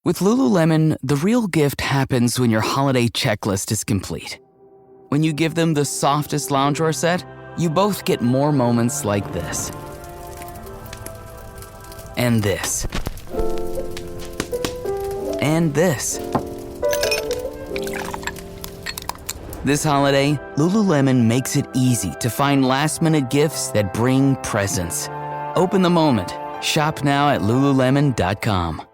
With Lululemon, the real gift happens when your holiday checklist is complete. When you give them the softest loungewear set, you both get more moments like this. And this. And this. This holiday, Lululemon makes it easy to find last-minute gifts that bring presents. Open the moment. Shop now at Lululemon.com.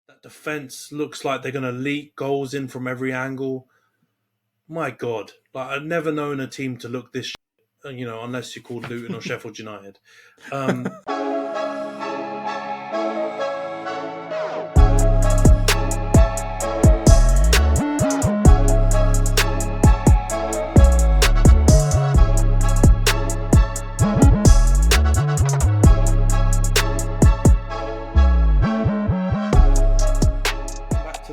That defense looks like they're going to leak goals in from every angle. My God. Like, I've never known a team to look this unless you're called Luton or Sheffield United.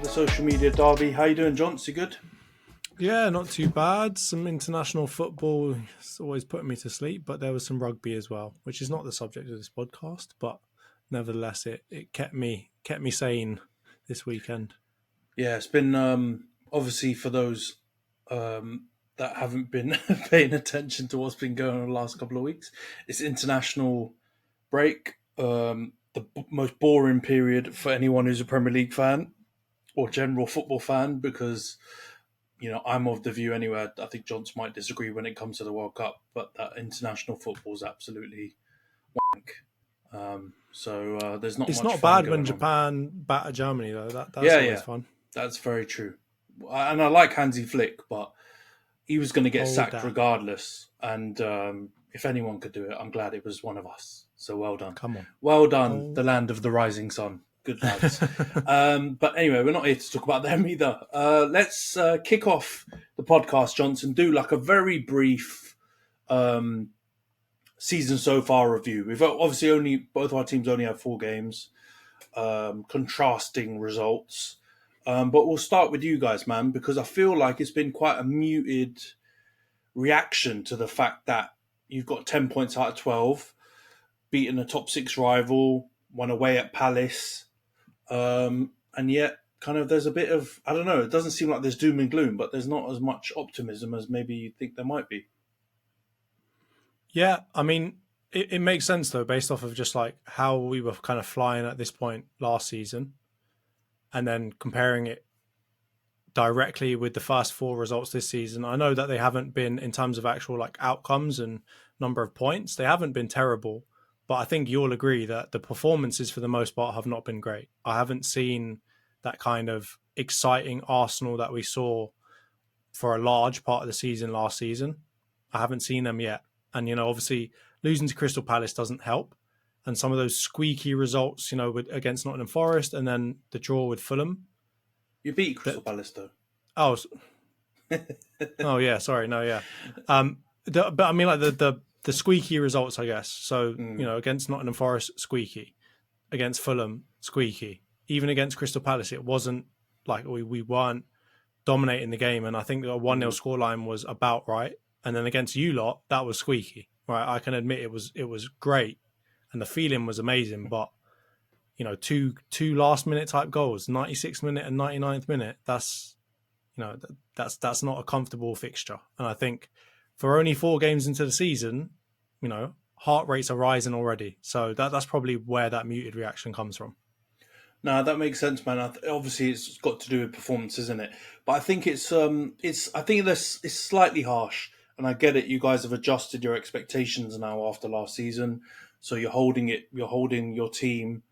Social media derby. How you doing, Jonty? Good? Yeah, not too bad. Some international football is always putting me to sleep, but there was some rugby as well, which is not the subject of this podcast, but nevertheless, it kept me sane this weekend. Yeah, it's been obviously for those that haven't been paying attention to what's been going on the last couple of weeks. It's international break, the most boring period for anyone who's a Premier League fan or general football fan, because I'm of the view anyway. I think Johns might disagree when it comes to the World Cup, but that international football is absolutely wank. So there's not. It's much not fun bad when going Japan batter Germany though. That's always fun. That's very true. And I like Hansi Flick, but he was going to get sacked regardless. And if anyone could do it, I'm glad it was one of us. So well done. Come on. Well done, the land of the rising sun. Good lads. But anyway, we're not here to talk about them either. Let's kick off the podcast, Johnson. Do like a very brief season so far review. We've obviously both our teams only have 4 games, contrasting results. But we'll start with you guys, man, because I feel like it's been quite a muted reaction to the fact that you've got 10 points out of 12, beaten a top 6 rival, won away at Palace. And yet kind of there's a bit of, I don't know, it doesn't seem like there's doom and gloom, but there's not as much optimism as maybe you think there might be. Yeah, I mean, it makes sense though, based off of just like how we were kind of flying at this point last season, and then comparing it directly with the first 4 results this season. I know that they haven't been, in terms of actual like outcomes and number of points, they haven't been terrible. But I think you'll agree that the performances for the most part have not been great. I haven't seen that kind of exciting Arsenal that we saw for a large part of the season last season. I haven't seen them yet. And, obviously losing to Crystal Palace doesn't help. And some of those squeaky results, against Nottingham Forest and then the draw with Fulham. You beat Crystal Palace though. Oh, oh yeah. Sorry. No, yeah. But I mean, like the squeaky results, I guess. So, against Nottingham Forest, squeaky. Against Fulham, squeaky. Even against Crystal Palace, it wasn't like we weren't dominating the game. And I think the 1-0 scoreline was about right. And then against you lot, that was squeaky. Right? I can admit it was great. And the feeling was amazing. But, two last-minute type goals, 96th minute and 99th minute, that's not a comfortable fixture. And I think for only 4 games into the season, heart rates are rising already. So that's probably where that muted reaction comes from. No, that makes sense, man. Obviously, it's got to do with performance, isn't it? But I think it's slightly harsh, and I get it. You guys have adjusted your expectations now after last season, so you're holding your team,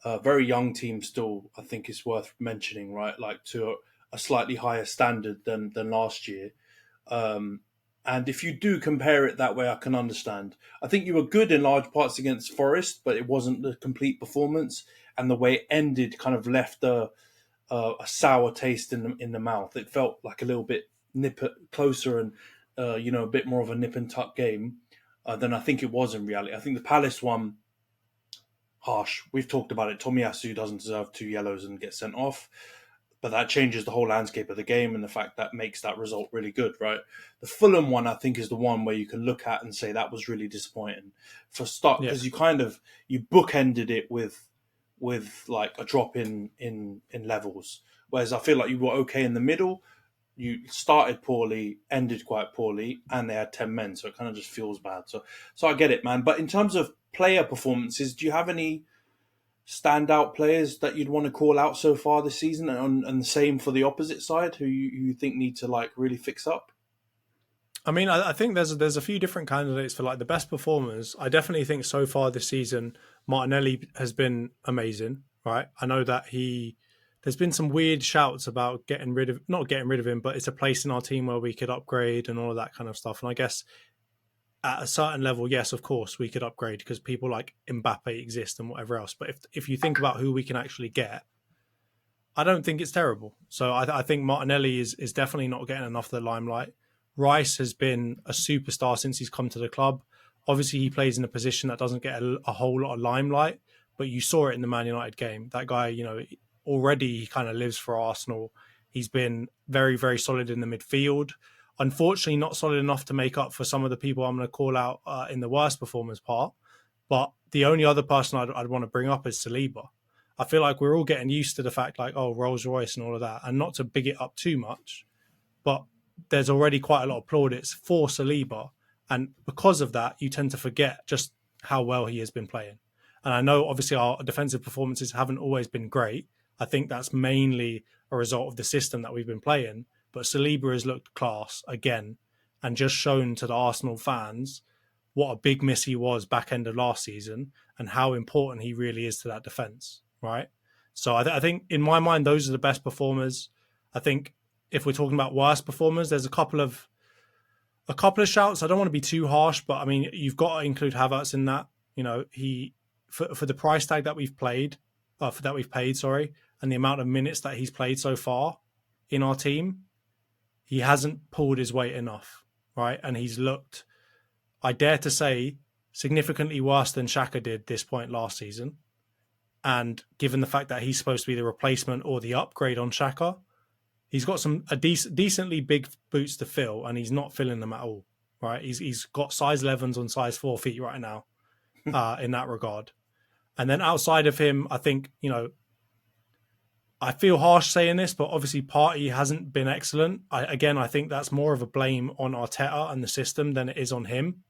a very young team still. I think it's worth mentioning, right? Like to a slightly higher standard than last year. And if you do compare it that way, I can understand. I think you were good in large parts against Forest, but it wasn't the complete performance. And the way it ended kind of left a sour taste in the mouth. It felt like a little bit closer and, a bit more of a nip and tuck game than I think it was in reality. I think the Palace one, harsh. We've talked about it. Tomiyasu doesn't deserve 2 yellows and get sent off. But that changes the whole landscape of the game, and the fact that makes that result really good, right? The Fulham one, I think, is the one where you can look at and say that was really disappointing for start, because you bookended it with with like a drop in levels. Whereas I feel like you were okay in the middle. You started poorly, ended quite poorly, and they had 10 men, so it kind of just feels bad. So I get it, man. But in terms of player performances, do you have any standout players that you'd want to call out so far this season, and the same for the opposite side, who you think need to like really fix up? I mean, I think there's a few different candidates for like the best performers. I definitely think so far this season, Martinelli has been amazing, right? I know that there's been some weird shouts about not getting rid of him, but it's a place in our team where we could upgrade and all of that kind of stuff. And I guess at a certain level, yes, of course, we could upgrade because people like Mbappe exist and whatever else. But if you think about who we can actually get, I don't think it's terrible. So I think Martinelli is definitely not getting enough of the limelight. Rice has been a superstar since he's come to the club. Obviously, he plays in a position that doesn't get a whole lot of limelight, but you saw it in the Man United game. That guy, already he kind of lives for Arsenal. He's been very, very solid in the midfield. Unfortunately, not solid enough to make up for some of the people I'm going to call out in the worst performance part. But the only other person I'd want to bring up is Saliba. I feel like we're all getting used to the fact like, oh, Rolls Royce and all of that, and not to big it up too much, but there's already quite a lot of plaudits for Saliba. And because of that, you tend to forget just how well he has been playing. And I know, obviously, our defensive performances haven't always been great. I think that's mainly a result of the system that we've been playing. But Saliba has looked class again and just shown to the Arsenal fans what a big miss he was back end of last season and how important he really is to that defence, right? So I think, in my mind, those are the best performers. I think if we're talking about worst performers, there's a couple of shouts. I don't want to be too harsh, but I mean, you've got to include Havertz in that. He for the price tag that we've paid, and the amount of minutes that he's played so far in our team, he hasn't pulled his weight enough, right? And he's looked, I dare to say, significantly worse than Xhaka did this point last season. And given the fact that he's supposed to be the replacement or the upgrade on Xhaka, he's got decently big boots to fill, and he's not filling them at all, right? He's got size 11s on size 4 feet right now in that regard. And then outside of him, I think, I feel harsh saying this, but obviously Partey hasn't been excellent. I think that's more of a blame on Arteta and the system than it is on him.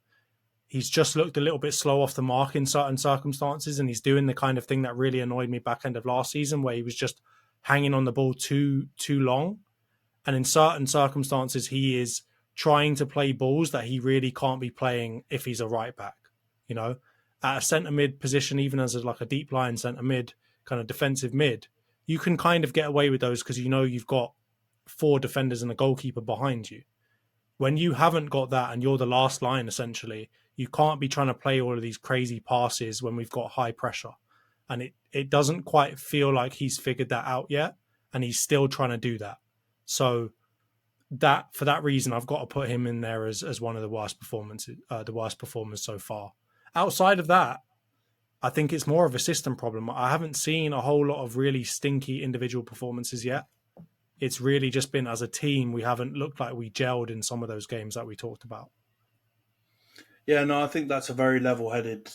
He's just looked a little bit slow off the mark in certain circumstances, and he's doing the kind of thing that really annoyed me back end of last season, where he was just hanging on the ball too long. And in certain circumstances, he is trying to play balls that he really can't be playing if he's a right back. At a centre mid position, even as like a deep line centre mid, kind of defensive mid, you can kind of get away with those because you've got 4 defenders and a goalkeeper behind you. When you haven't got that and you're the last line, essentially, you can't be trying to play all of these crazy passes when we've got high pressure. And it doesn't quite feel like he's figured that out yet, and he's still trying to do that. So for that reason, I've got to put him in there as one of the worst performers so far. Outside of that, I think it's more of a system problem. I haven't seen a whole lot of really stinky individual performances yet. It's really just been as a team, we haven't looked like we gelled in some of those games that we talked about. Yeah, no, I think that's a very level-headed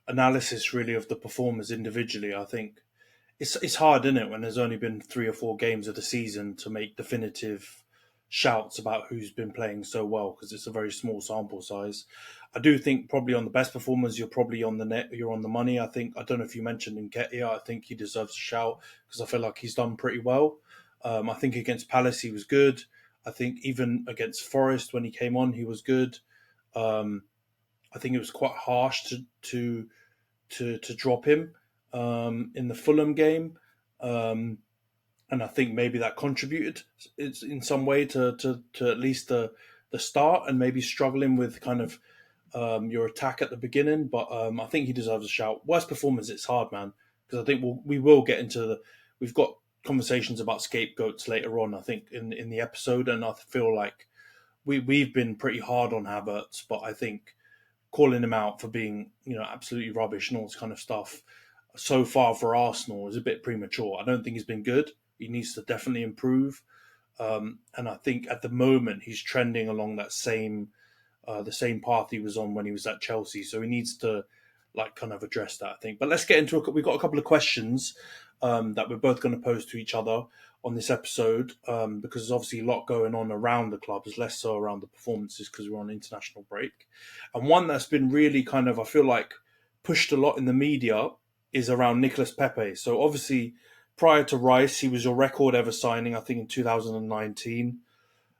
analysis, really, of the performers individually. I think it's hard, isn't it, when there's only been 3 or 4 games of the season to make definitive shouts about who's been playing so well, because it's a very small sample size. I do think probably on the best performers, you're probably on the net, you're on the money. I don't know if you mentioned Nketiah, I think he deserves a shout because I feel like he's done pretty well. I think against Palace he was good. I think even against Forest when he came on, he was good. I think it was quite harsh to drop him in the Fulham game, and I think maybe that contributed in some way to at least the start, and maybe struggling with kind of your attack at the beginning. But I think he deserves a shout. Worst performance, it's hard, man, because I think we will get into we've got conversations about scapegoats later on, I think, in the episode, and I feel like we've been pretty hard on Havertz, but I think calling him out for being, absolutely rubbish and all this kind of stuff so far for Arsenal is a bit premature. I don't think he's been good. He needs to definitely improve. And I think at the moment he's trending along that the same path he was on when he was at Chelsea. So he needs to like kind of address that, I think. But let's get into it. We've got a couple of questions that we're both going to pose to each other on this episode, because there's obviously a lot going on around the club. There's less so around the performances because we're on international break. And one that's been really kind of, I feel like, pushed a lot in the media is around Nicolas Pepe. So obviously, prior to Rice, he was your record ever signing, I think, in 2019.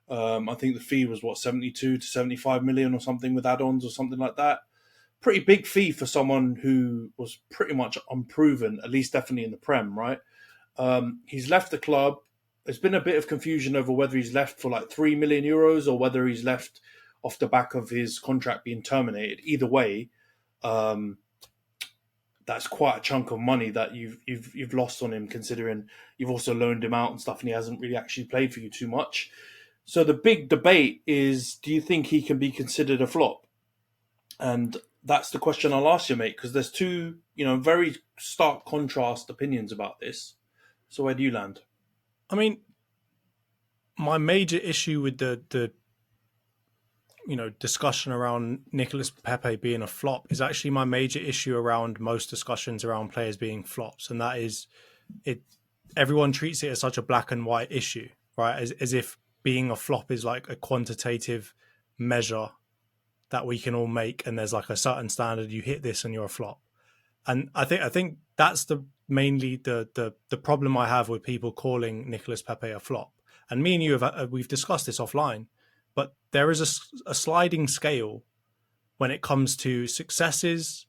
I think the fee was, 72 to 75 million or something with add-ons or something like that. Pretty big fee for someone who was pretty much unproven, at least definitely in the Prem, right? He's left the club. There's been a bit of confusion over whether he's left for like 3 million euros or whether he's left off the back of his contract being terminated. Either way, that's quite a chunk of money that you've lost on him, considering you've also loaned him out and stuff, and he hasn't really actually played for you too much. So the big debate is, do you think he can be considered a flop? And that's the question I'll ask you, mate, because there's two, very stark contrast opinions about this. So where do you land? I mean, my major issue with the discussion around Nicolas Pepe being a flop is actually my major issue around most discussions around players being flops, and that is everyone treats it as such a black and white issue, right? As if being a flop is like a quantitative measure that we can all make, and there's like a certain standard, you hit this and you're a flop. And I think that's mainly the problem I have with people calling Nicolas Pepe a flop. And me and you we've discussed this offline, but there is a sliding scale when it comes to successes,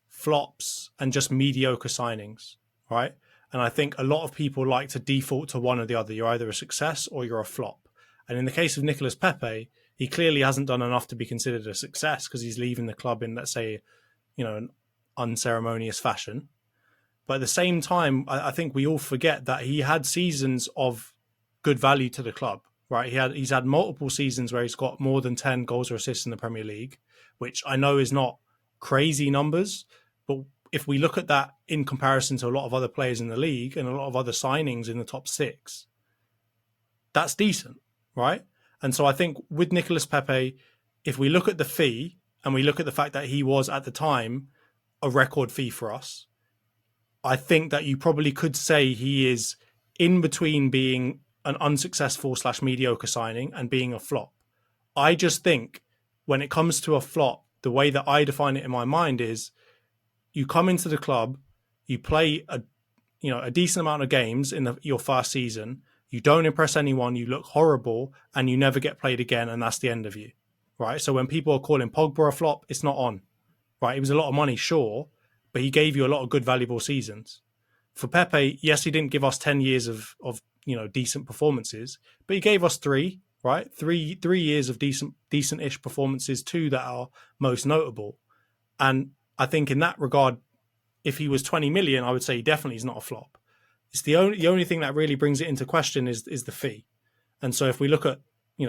flops, and just mediocre signings, right? And I think a lot of people like to default to one or the other. You're either a success or you're a flop. And in the case of Nicolas Pepe, he clearly hasn't done enough to be considered a success because he's leaving the club in, let's say, an unceremonious fashion. But at the same time, I think we all forget that he had seasons of good value to the club, right? He's had multiple seasons where he's got more than 10 goals or assists in the Premier League, which I know is not crazy numbers, but if we look at that in comparison to a lot of other players in the league and a lot of other signings in the top six, that's decent, right? And so I think with Nicolas Pepe, if we look at the fee and we look at the fact that he was at the time a record fee for us, I think that you probably could say he is in between being an unsuccessful / mediocre signing and being a flop. I just think when it comes to a flop, the way that I define it in my mind is you come into the club, you play a decent amount of games in your first season, you don't impress anyone, you look horrible, and you never get played again, and that's the end of you, right? So when people are calling Pogba a flop, it's not on, right? It was a lot of money, sure, but he gave you a lot of good, valuable seasons. For Pepe, yes, he didn't give us 10 years of decent performances, but he gave us 3, right? Three years of decent-ish performances, 2 that are most notable. And I think in that regard, if he was 20 million, I would say he definitely is not a flop. It's the only thing that really brings it into question is the fee. And so if we look at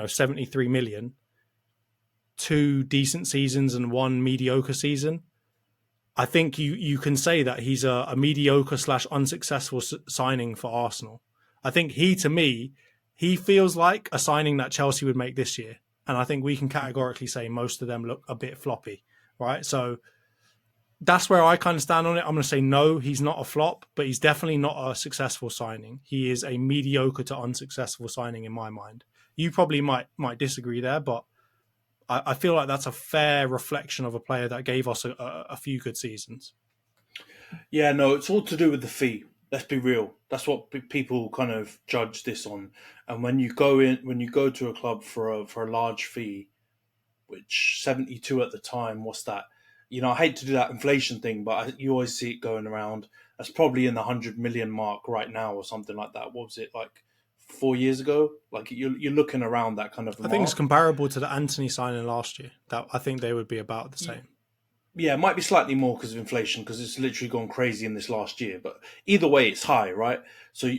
73 million, 2 decent seasons and 1 mediocre season, I think you can say that he's a mediocre / unsuccessful signing for Arsenal. I think to me, he feels like a signing that Chelsea would make this year. And I think we can categorically say most of them look a bit floppy, right? So that's where I kind of stand on it. I'm going to say no, he's not a flop, but he's definitely not a successful signing. He is a mediocre to unsuccessful signing in my mind. You probably might disagree there, but I feel like that's a fair reflection of a player that gave us a few good seasons. Yeah, no, it's all to do with the fee. Let's be real. That's what people kind of judge this on. And when you go to a club for a large fee, which 72 at the time, what's that? I hate to do that inflation thing, but you always see it going around. That's probably in the 100 million mark right now or something like that. What was it, like 4 years ago? Like you're looking around that kind of mark. I think it's comparable to the Antony signing last year. That I think they would be about the same. Yeah, it might be slightly more because of inflation, because it's literally gone crazy in this last year. But either way, it's high, right? So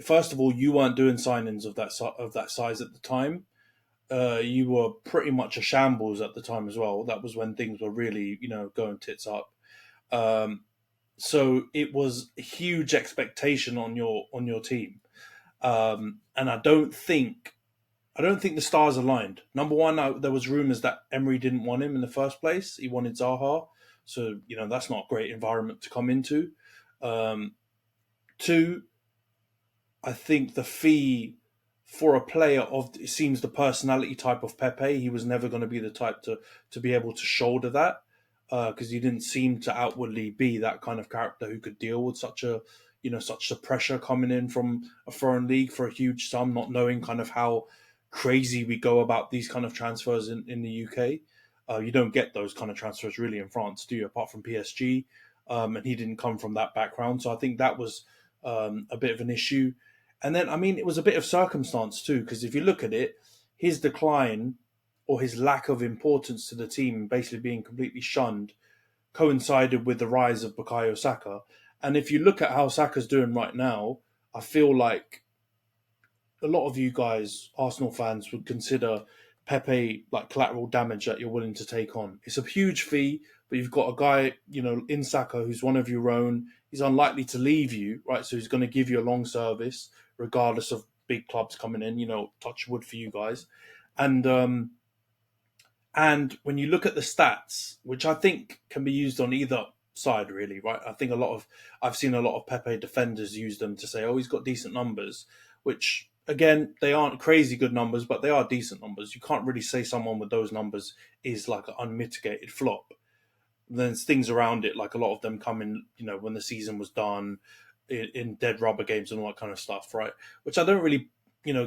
first of all, you weren't doing signings of that size at the time. You were pretty much a shambles at the time as well. That was when things were really, going tits up. So it was a huge expectation on your team, and I don't think the stars aligned. Number one, there was rumours that Emery didn't want him in the first place. He wanted Zaha. So, that's not a great environment to come into. Two, I think the fee for a player it seems the personality type of Pepe, he was never going to be the type to be able to shoulder that, because he didn't seem to outwardly be that kind of character who could deal with such the pressure coming in from a foreign league for a huge sum, not knowing kind of how crazy we go about these kind of transfers in the UK. You don't get those kind of transfers really in France, do you? Apart from PSG, and he didn't come from that background, so I think that was a bit of an issue. And then, it was a bit of circumstance too, because if you look at it, his decline or his lack of importance to the team, basically being completely shunned, coincided with the rise of Bukayo Saka. And if you look at how Saka's doing right now, I feel like a lot of you guys, Arsenal fans, would consider Pepe like collateral damage that you're willing to take on. It's a huge fee, but you've got a guy, in Saka who's one of your own. He's unlikely to leave you, right? So he's going to give you a long service, regardless of big clubs coming in. Touch wood for you guys. And when you look at the stats, which I think can be used on either side, really, right? I think I've seen a lot of Pepe defenders use them to say, oh, he's got decent numbers, which again, they aren't crazy good numbers, but they are decent numbers. You can't really say someone with those numbers is like an unmitigated flop. There's things around it, like a lot of them come in, when the season was done, in dead rubber games and all that kind of stuff, right? Which I don't really,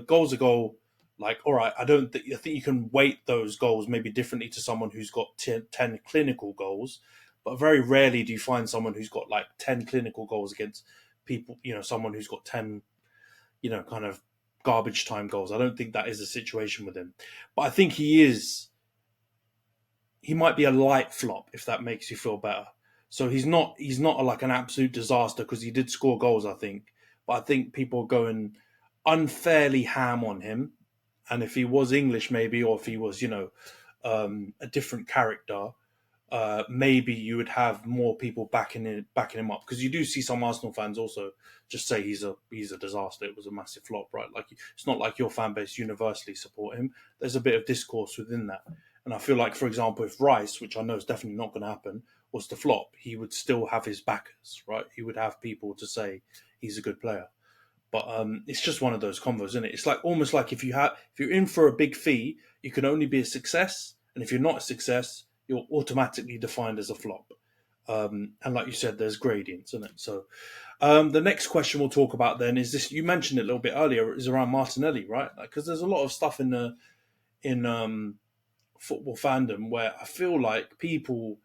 goal's a goal. Like, all right, I think you can weight those goals maybe differently to someone who's got 10 clinical goals, but very rarely do you find someone who's got like 10 clinical goals against people, someone who's got 10, kind of garbage time goals. I don't think that is the situation with him. But I think he might be a light flop, if that makes you feel better. So he's not like an absolute disaster, because he did score goals, I think. But I think people are going unfairly ham on him. And if he was English, maybe, or if he was, a different character, maybe you would have more people backing him up. Because you do see some Arsenal fans also just say he's a disaster. It was a massive flop, right? Like, it's not like your fan base universally support him. There's a bit of discourse within that. And I feel like, for example, if Rice, which I know is definitely not going to happen, was to flop, he would still have his backers, right? He would have people to say he's a good player. But it's just one of those combos, isn't it? It's like almost like if you're in for a big fee, you can only be a success, and if you're not a success, you're automatically defined as a flop. And like you said, there's gradients, isn't it? So the next question we'll talk about then is this. You mentioned it a little bit earlier, is around Martinelli, right? Because there's a lot of stuff in football fandom where I feel like people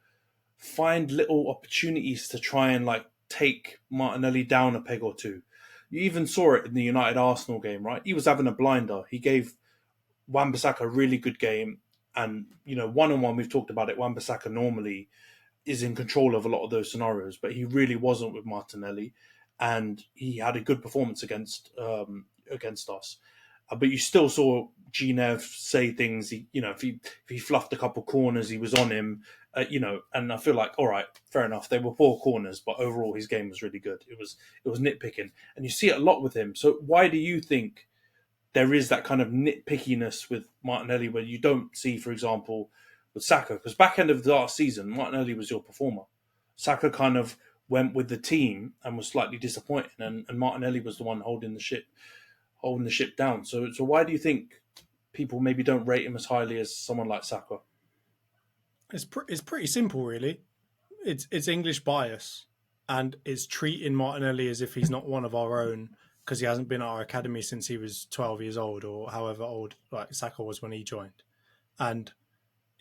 find little opportunities to try and like take Martinelli down a peg or two. You even saw it in the United Arsenal game, right? He was having a blinder. He gave Wan-Bissaka a really good game. And, one-on-one, we've talked about it, Wan-Bissaka normally is in control of a lot of those scenarios, but he really wasn't with Martinelli. And he had a good performance against us. But you still saw Ginev say things. If he fluffed a couple corners, he was on him. And I feel like, all right, fair enough. They were poor corners, but overall his game was really good. It was nitpicking, and you see it a lot with him. So why do you think there is that kind of nitpickiness with Martinelli where you don't see, for example, with Saka? Because back end of the last season, Martinelli was your performer. Saka kind of went with the team and was slightly disappointing, and Martinelli was the one holding the ship down. So why do you think people maybe don't rate him as highly as someone like Saka? It's pretty simple, really. It's English bias, and it's treating Martinelli as if he's not one of our own because he hasn't been at our academy since he was 12 years old or however old like Saka was when he joined. And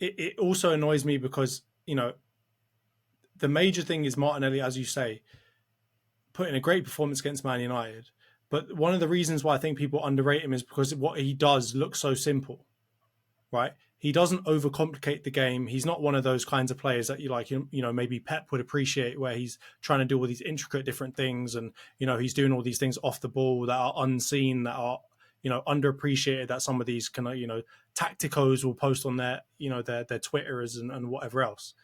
it also annoys me because, the major thing is Martinelli, as you say, put in a great performance against Man United. But one of the reasons why I think people underrate him is because what he does looks so simple, right? He doesn't overcomplicate the game. He's not one of those kinds of players that maybe Pep would appreciate, where he's trying to do all these intricate different things, and he's doing all these things off the ball that are unseen, that are underappreciated. That some of these kind of tacticos will post on their their Twitters and whatever else.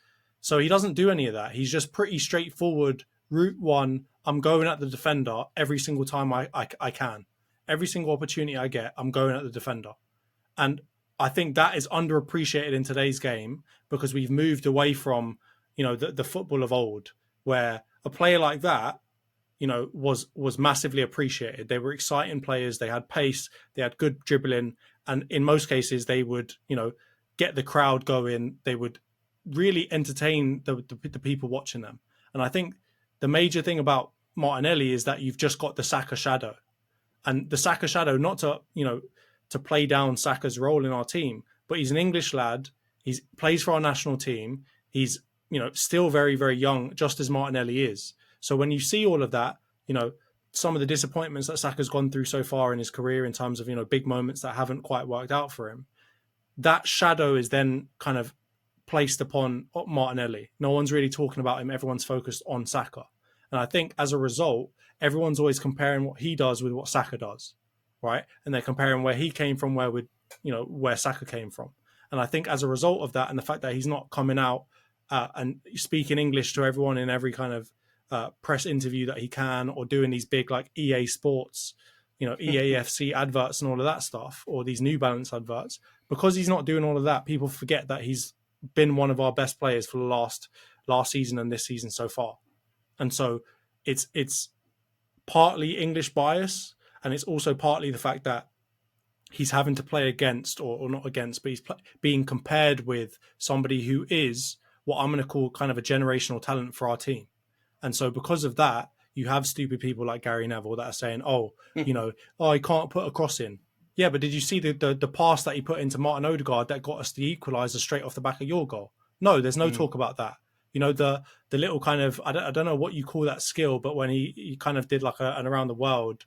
So he doesn't do any of that. He's just pretty straightforward. Route one, I'm going at the defender every single time I can. Every single opportunity I get, I'm going at the defender. And I think that is underappreciated in today's game because we've moved away from, the football of old, where a player like that, was massively appreciated. They were exciting players. They had pace. They had good dribbling, and in most cases, they would get the crowd going. They would really entertain the people watching them. And I think the major thing about Martinelli is that you've just got the Saka shadow, and the Saka shadow, not to to play down Saka's role in our team, but he's an English lad. He plays for our national team. He's still very, very young, just as Martinelli is. So when you see all of that, some of the disappointments that Saka's gone through so far in his career in terms of, big moments that haven't quite worked out for him, that shadow is then kind of placed upon Martinelli. No one's really talking about him. Everyone's focused on Saka. And I think as a result, everyone's always comparing what he does with what Saka does, right? And they're comparing where he came from, where Saka came from. And I think as a result of that, and the fact that he's not coming out and speaking English to everyone in every kind of press interview that he can, or doing these big like EA Sports, EAFC adverts and all of that stuff, or these New Balance adverts, because he's not doing all of that, people forget that he's been one of our best players for the last season and this season so far. And so it's partly English bias, and it's also partly the fact that he's having to play against, or not against, but he's being compared with somebody who is what I'm going to call kind of a generational talent for our team. And so because of that, you have stupid people like Gary Neville that are saying, he can't put a cross in. Yeah, but did you see the pass that he put into Martin Odegaard that got us the equaliser straight off the back of your goal? No, there's no talk about that. The little kind of, I don't know what you call that skill, but when he kind of did like an around the world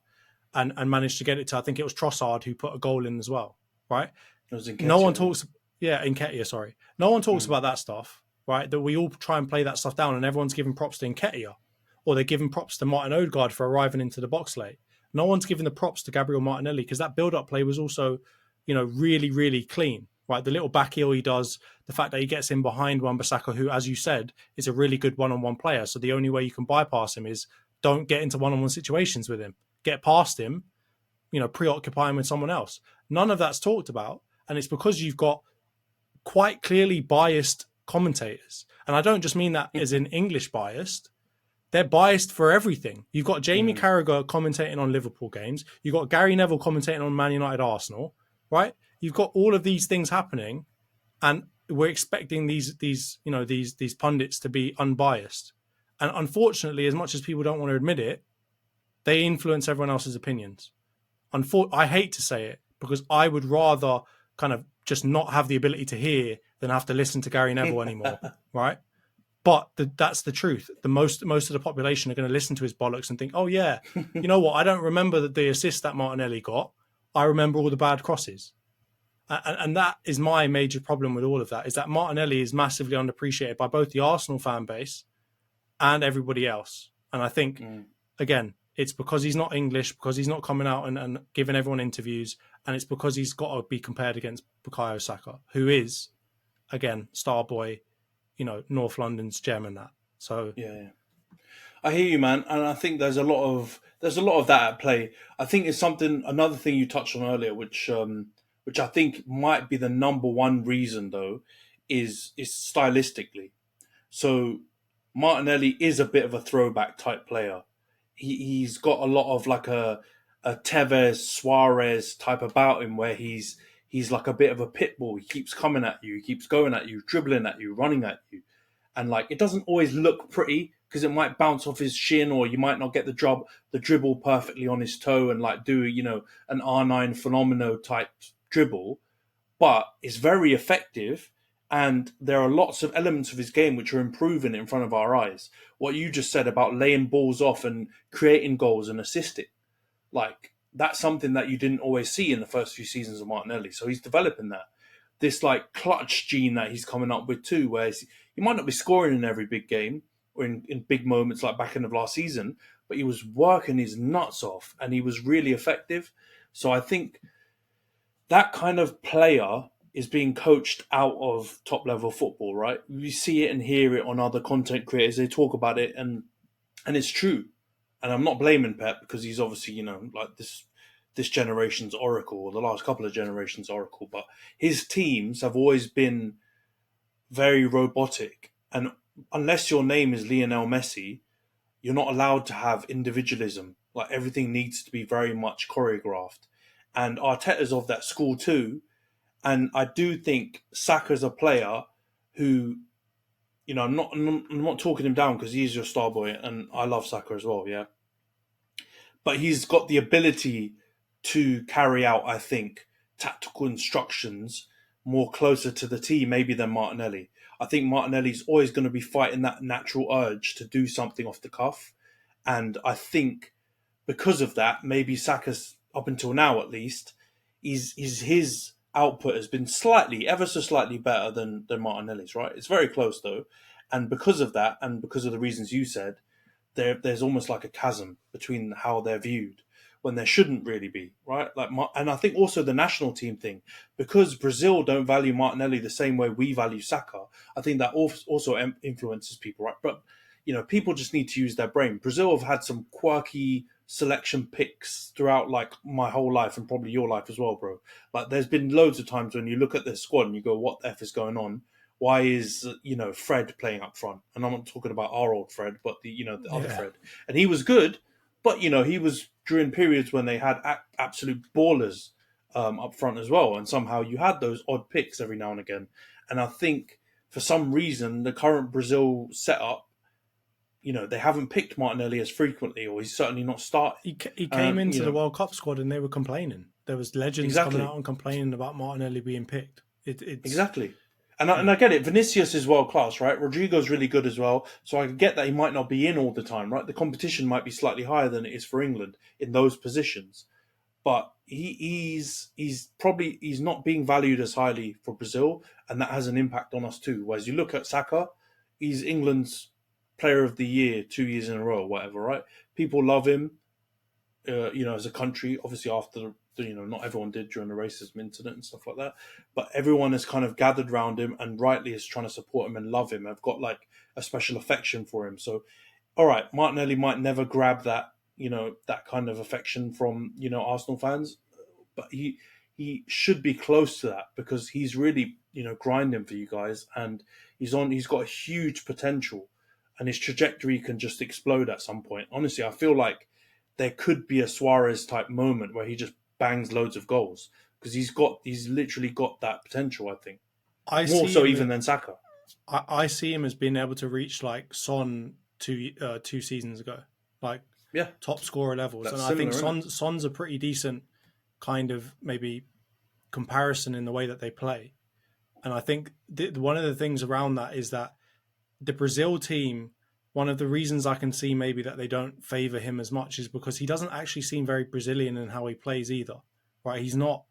and managed to get it to, I think it was Trossard who put a goal in as well, right? It was no one talks, Nketiah, sorry. No one talks about that stuff, right? That we all try and play that stuff down, and everyone's giving props to Nketiah, or they're giving props to Martin Odegaard for arriving into the box late. No one's giving the props to Gabriel Martinelli, because that build-up play was also, really, really clean, right? The little back heel he does, the fact that he gets in behind Wan-Bissaka, who, as you said, is a really good one-on-one player. So the only way you can bypass him is don't get into one-on-one situations with him. Get past him, preoccupy him with someone else. None of that's talked about. And it's because you've got quite clearly biased commentators. And I don't just mean that as in English biased. They're biased for everything. You've got Jamie Carragher commentating on Liverpool games. You've got Gary Neville commentating on Man Utd Arsenal, right? You've got all of these things happening, and we're expecting these pundits to be unbiased. And unfortunately, as much as people don't want to admit it, they influence everyone else's opinions. I hate to say it, because I would rather kind of just not have the ability to hear than have to listen to Gary Neville anymore, right? But that's the truth. Most of the population are going to listen to his bollocks and think, oh yeah, you know what? I don't remember the assist that Martinelli got. I remember all the bad crosses. And that is my major problem with all of that, is that Martinelli is massively underappreciated by both the Arsenal fan base and everybody else. And I think, again, it's because he's not English, because he's not coming out and giving everyone interviews, and it's because he's got to be compared against Bukayo Saka, who is, again, star boy, North London's gem and that. So yeah. I hear you, man, and I think there's a lot of that at play. I think it's another thing you touched on earlier, which I think might be the number one reason, though, is stylistically. So Martinelli is a bit of a throwback type player. He's got a lot of like a Tevez, Suarez type about him, where he's like a bit of a pit bull. He keeps coming at you, he keeps going at you, dribbling at you, running at you. And like, it doesn't always look pretty, because it might bounce off his shin, or you might not get the dribble perfectly on his toe and like do, an R9 Fenomeno type dribble, but it's very effective. And there are lots of elements of his game which are improving in front of our eyes. What you just said about laying balls off and creating goals and assisting, like, that's something that you didn't always see in the first few seasons of Martinelli. So he's developing that. This like clutch gene that he's coming up with too, where he might not be scoring in every big game or in big moments like back end of last season, but he was working his nuts off and he was really effective. So I think that kind of player is being coached out of top level football, right? We see it and hear it on other content creators. They talk about it and it's true. And I'm not blaming Pep, because he's obviously, like this generation's oracle, or the last couple of generations' oracle, but his teams have always been very robotic. And unless your name is Lionel Messi, you're not allowed to have individualism. Like everything needs to be very much choreographed. And Arteta's of that school too. And I do think Saka's a player who, I'm not talking him down because he's your star boy, and I love Saka as well, yeah. But he's got the ability to carry out, I think, tactical instructions more closer to the team maybe than Martinelli. I think Martinelli's always going to be fighting that natural urge to do something off the cuff. And I think because of that, maybe Saka's, up until now at least, his output has been ever so slightly better than Martinelli's, right? It's very close though. And because of that, and because of the reasons you said, there's almost like a chasm between how they're viewed when there shouldn't really be, right? And I think also the national team thing, because Brazil don't value Martinelli the same way we value Saka. I think that also influences people, right? But people just need to use their brain. Brazil have had some quirky selection picks throughout like my whole life and probably your life as well, bro. Like there's been loads of times when you look at their squad and you go, what the F is going on? Why is Fred playing up front? And I'm not talking about our old Fred, but the other Fred. And he was good, but he was during periods when they had absolute ballers up front as well. And somehow you had those odd picks every now and again. And I think for some reason the current Brazil setup, they haven't picked Martinelli as frequently, or he's certainly not starting. He came into the World Cup squad and they were complaining. There was legends coming out and complaining about Martinelli being picked. It's exactly. And I get it. Vinicius is world class, right? Rodrigo's really good as well. So I get that he might not be in all the time, right? The competition might be slightly higher than it is for England in those positions. But he's not being valued as highly for Brazil, and that has an impact on us too. Whereas you look at Saka, he's England's player of the year 2 years in a row, whatever, right? People love him, as a country. Obviously, after not everyone did during the racism incident and stuff like that, but everyone has kind of gathered around him and rightly is trying to support him and love him. I've got like a special affection for him. So, all right, Martinelli might never grab that, that kind of affection from, Arsenal fans, but he should be close to that because he's really, grinding for you guys, and he's got a huge potential, and his trajectory can just explode at some point. Honestly, I feel like there could be a Suarez type moment where he just bangs loads of goals because he's literally got that potential. I think more so even than Saka. I see him as being able to reach like Son 2 seasons ago, like top scorer levels. That's and similar, I think Son's a pretty decent kind of maybe comparison in the way that they play. And I think one of the things around that is that the Brazil team, one of the reasons I can see maybe that they don't favour him as much is because he doesn't actually seem very Brazilian in how he plays either, right? He's not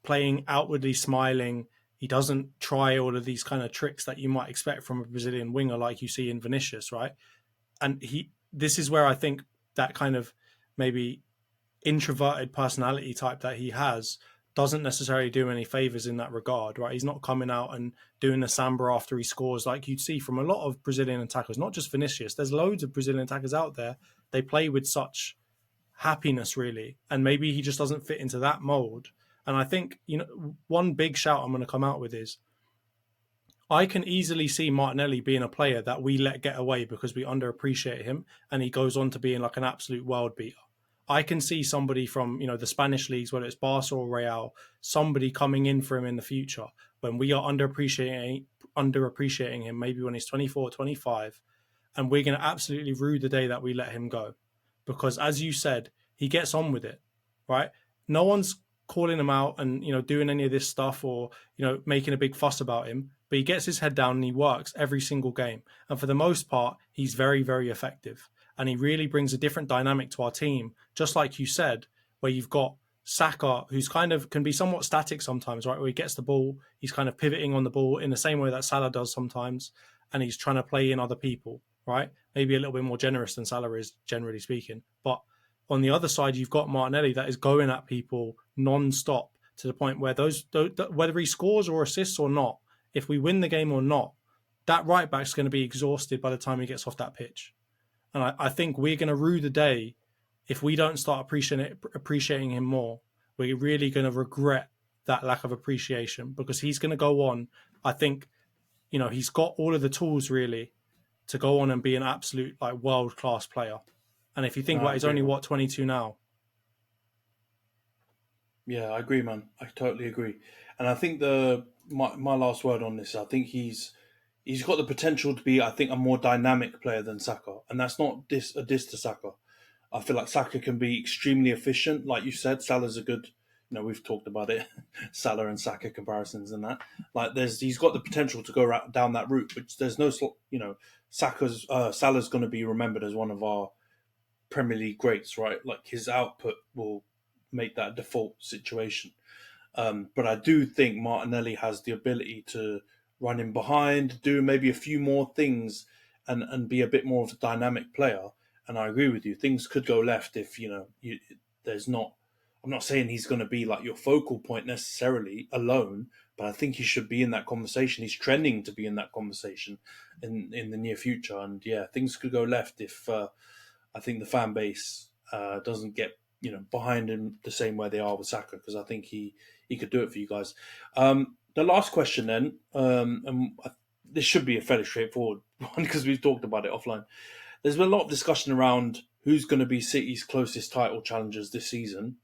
playing outwardly smiling. He doesn't try all of these kind of tricks that you might expect from a Brazilian winger like you see in Vinicius, right? And this is where I think that kind of maybe introverted personality type that he has doesn't necessarily do any favours in that regard, right? He's not coming out and doing the samba after he scores like you'd see from a lot of Brazilian attackers, not just Vinicius. There's loads of Brazilian attackers out there. They play with such happiness, really. And maybe he just doesn't fit into that mould. And I think, one big shout I'm going to come out with is I can easily see Martinelli being a player that we let get away because we underappreciate him and he goes on to being like an absolute world beater. I can see somebody from, the Spanish leagues, whether it's Barca or Real, somebody coming in for him in the future when we are underappreciating him, maybe when he's 24, 25, and we're going to absolutely rue the day that we let him go. Because as you said, he gets on with it, right? No one's calling him out and, doing any of this stuff or, making a big fuss about him, but he gets his head down and he works every single game. And for the most part, he's very, very effective. And he really brings a different dynamic to our team, just like you said, where you've got Saka, who's kind of can be somewhat static sometimes, right? Where he gets the ball, he's kind of pivoting on the ball in the same way that Salah does sometimes, and he's trying to play in other people, right? Maybe a little bit more generous than Salah is, generally speaking. But on the other side, you've got Martinelli that is going at people non-stop to the point where whether he scores or assists or not, if we win the game or not, that right back's going to be exhausted by the time he gets off that pitch. And I think we're going to rue the day if we don't start appreciating him more. We're really going to regret that lack of appreciation because he's going to go on. I think, he's got all of the tools really to go on and be an absolute like world-class player. And if you think about it, he's only, 22 now? Yeah, I agree, man. I totally agree. And I think my last word on this, I think he's got the potential to be, I think, a more dynamic player than Saka. And that's not a diss to Saka. I feel like Saka can be extremely efficient. Like you said, Salah's a good, we've talked about it, Salah and Saka comparisons and that. Like he's got the potential to go down that route, but there's no, Salah's going to be remembered as one of our Premier League greats, right? Like his output will make that default situation. But I do think Martinelli has the ability to run in behind, do maybe a few more things and be a bit more of a dynamic player. And I agree with you. Things could go left if, there's not, I'm not saying he's going to be like your focal point necessarily alone, but I think he should be in that conversation. He's trending to be in that conversation in the near future. And yeah, things could go left if I think the fan base doesn't get, behind him the same way they are with Saka, because I think he could do it for you guys. The last question then, and this should be a fairly straightforward one because we've talked about it offline. There's been a lot of discussion around who's going to be City's closest title challengers this season.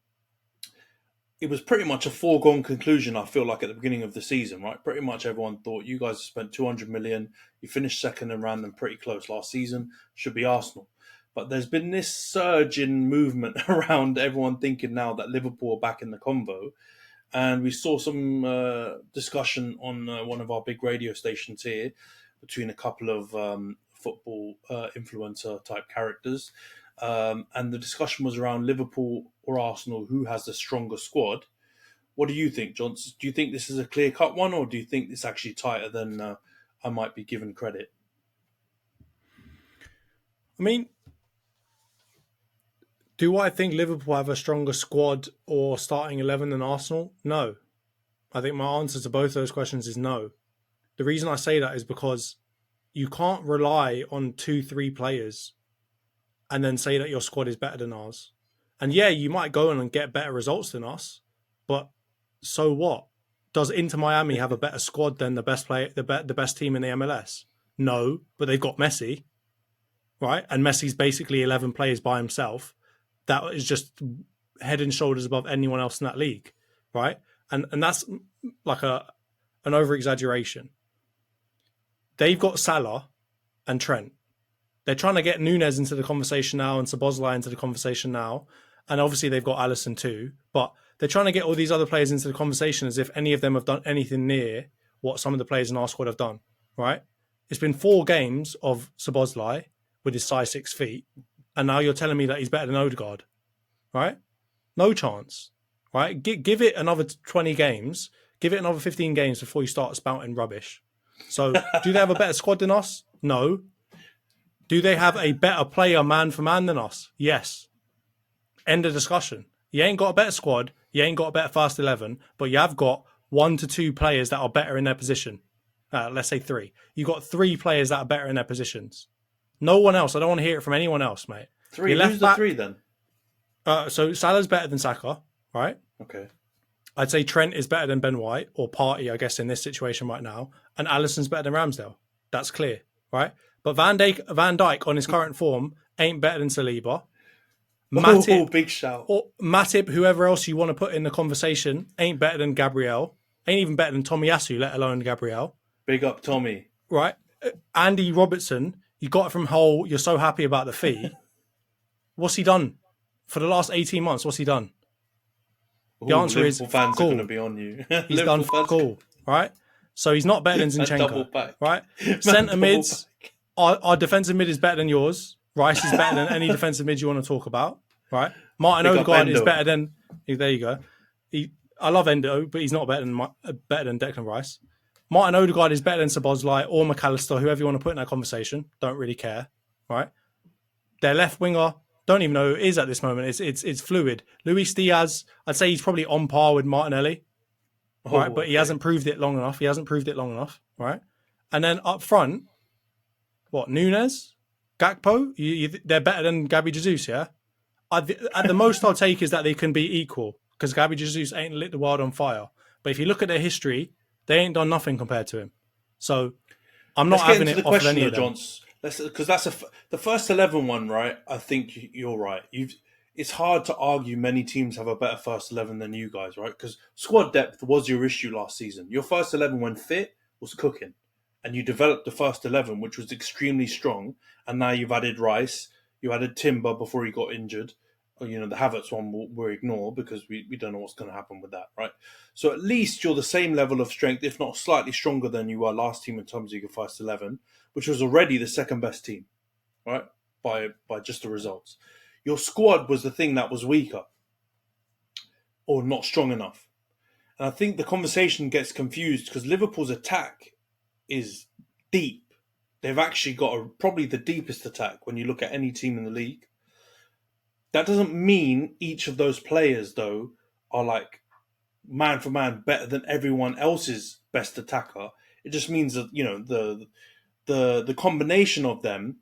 It was pretty much a foregone conclusion, I feel like, at the beginning of the season, right? Pretty much everyone thought you guys spent 200 million, you finished second and ran them pretty close last season, should be Arsenal. But there's been this surge in movement around everyone thinking now that Liverpool are back in the convo. And we saw some discussion on one of our big radio stations here between a couple of football influencer type characters. And the discussion was around Liverpool or Arsenal, who has the stronger squad. What do you think, Johnson? Do you think this is a clear-cut one, or do you think it's actually tighter than I might be given credit? I mean, do I think Liverpool have a stronger squad or starting 11 than Arsenal? No. I think my answer to both those questions is no. The reason I say that is because you can't rely on 2-3 players and then say that your squad is better than ours. And yeah, you might go on and get better results than us, but so what? Does Inter Miami have a better squad than the best player, the best team in the MLS? No, but they've got Messi, right? And Messi's basically 11 players by himself. That is just head and shoulders above anyone else in that league, right? And that's like an over-exaggeration. They've got Salah and Trent. They're trying to get Núñez into the conversation now and Szoboszlai into the conversation now. And obviously they've got Alisson too. But they're trying to get all these other players into the conversation as if any of them have done anything near what some of the players in our squad have done, right? It's been 4 games of Szoboszlai with his size 6 feet. And now you're telling me that he's better than Odegaard, right? No chance, right? Give it another 20 games. Give it another 15 games before you start spouting rubbish. So do they have a better squad than us? No. Do they have a better player man for man than us? Yes. End of discussion. You ain't got a better squad. You ain't got a better first 11, but you have got 1 to 2 players that are better in their position. Let's say 3. You got 3 players that are better in their positions. No one else. I don't want to hear it from anyone else, mate. 3? Who's the 3 then? So Salah's better than Saka, right? Okay. I'd say Trent is better than Ben White, or Partey, I guess, in this situation right now. And Alisson's better than Ramsdale. That's clear, right? But Van Dijk on his current form ain't better than Saliba. Matip, big shout. Or Matip, whoever else you want to put in the conversation, ain't better than Gabriel. Ain't even better than Tomiyasu, let alone Gabriel. Big up, Tommy. Right? Andy Robertson, you got it from Hull. You're so happy about the fee. What's he done for the last 18 months? What's he done? The answer Liverpool is fans cool. are going to be on you. He's done cool, right? So he's not better than Zinchenko, right? Centre mids, our defensive mid is better than yours. Rice is better than any defensive mid you want to talk about, right? Martin Odegaard is better than. There you go. I love Endo, but he's not better than Declan Rice. Martin Odegaard is better than Szoboszlai or McAllister, whoever you want to put in that conversation. Don't really care, right? Their left winger, don't even know who it is at this moment. It's fluid. Luis Diaz, I'd say he's probably on par with Martinelli, right? But he hasn't proved it long enough. Right? And then up front, what, Núñez? Gakpo? They're better than Gabby Jesus, yeah? At the most I'll take is that they can be equal, because Gabby Jesus ain't lit the world on fire. But if you look at their history, they ain't done nothing compared to him. So I'm not having it off of any of them. because that's the first 11 one, right? I think you're right. It's hard to argue many teams have a better first 11 than you guys, right? Because squad depth was your issue last season. Your first 11 when fit was cooking, and you developed the first 11, which was extremely strong. And now you've added Rice, you added Timber before he got injured. The Havertz one we'll ignore because we don't know what's going to happen with that, right? So at least you're the same level of strength, if not slightly stronger than you were last team in terms of your first 11, which was already the second best team, right? By just the results. Your squad was the thing that was weaker or not strong enough. And I think the conversation gets confused because Liverpool's attack is deep. They've actually got probably the deepest attack when you look at any team in the league. That doesn't mean each of those players, though, are like man for man better than everyone else's best attacker. It just means that the combination of them,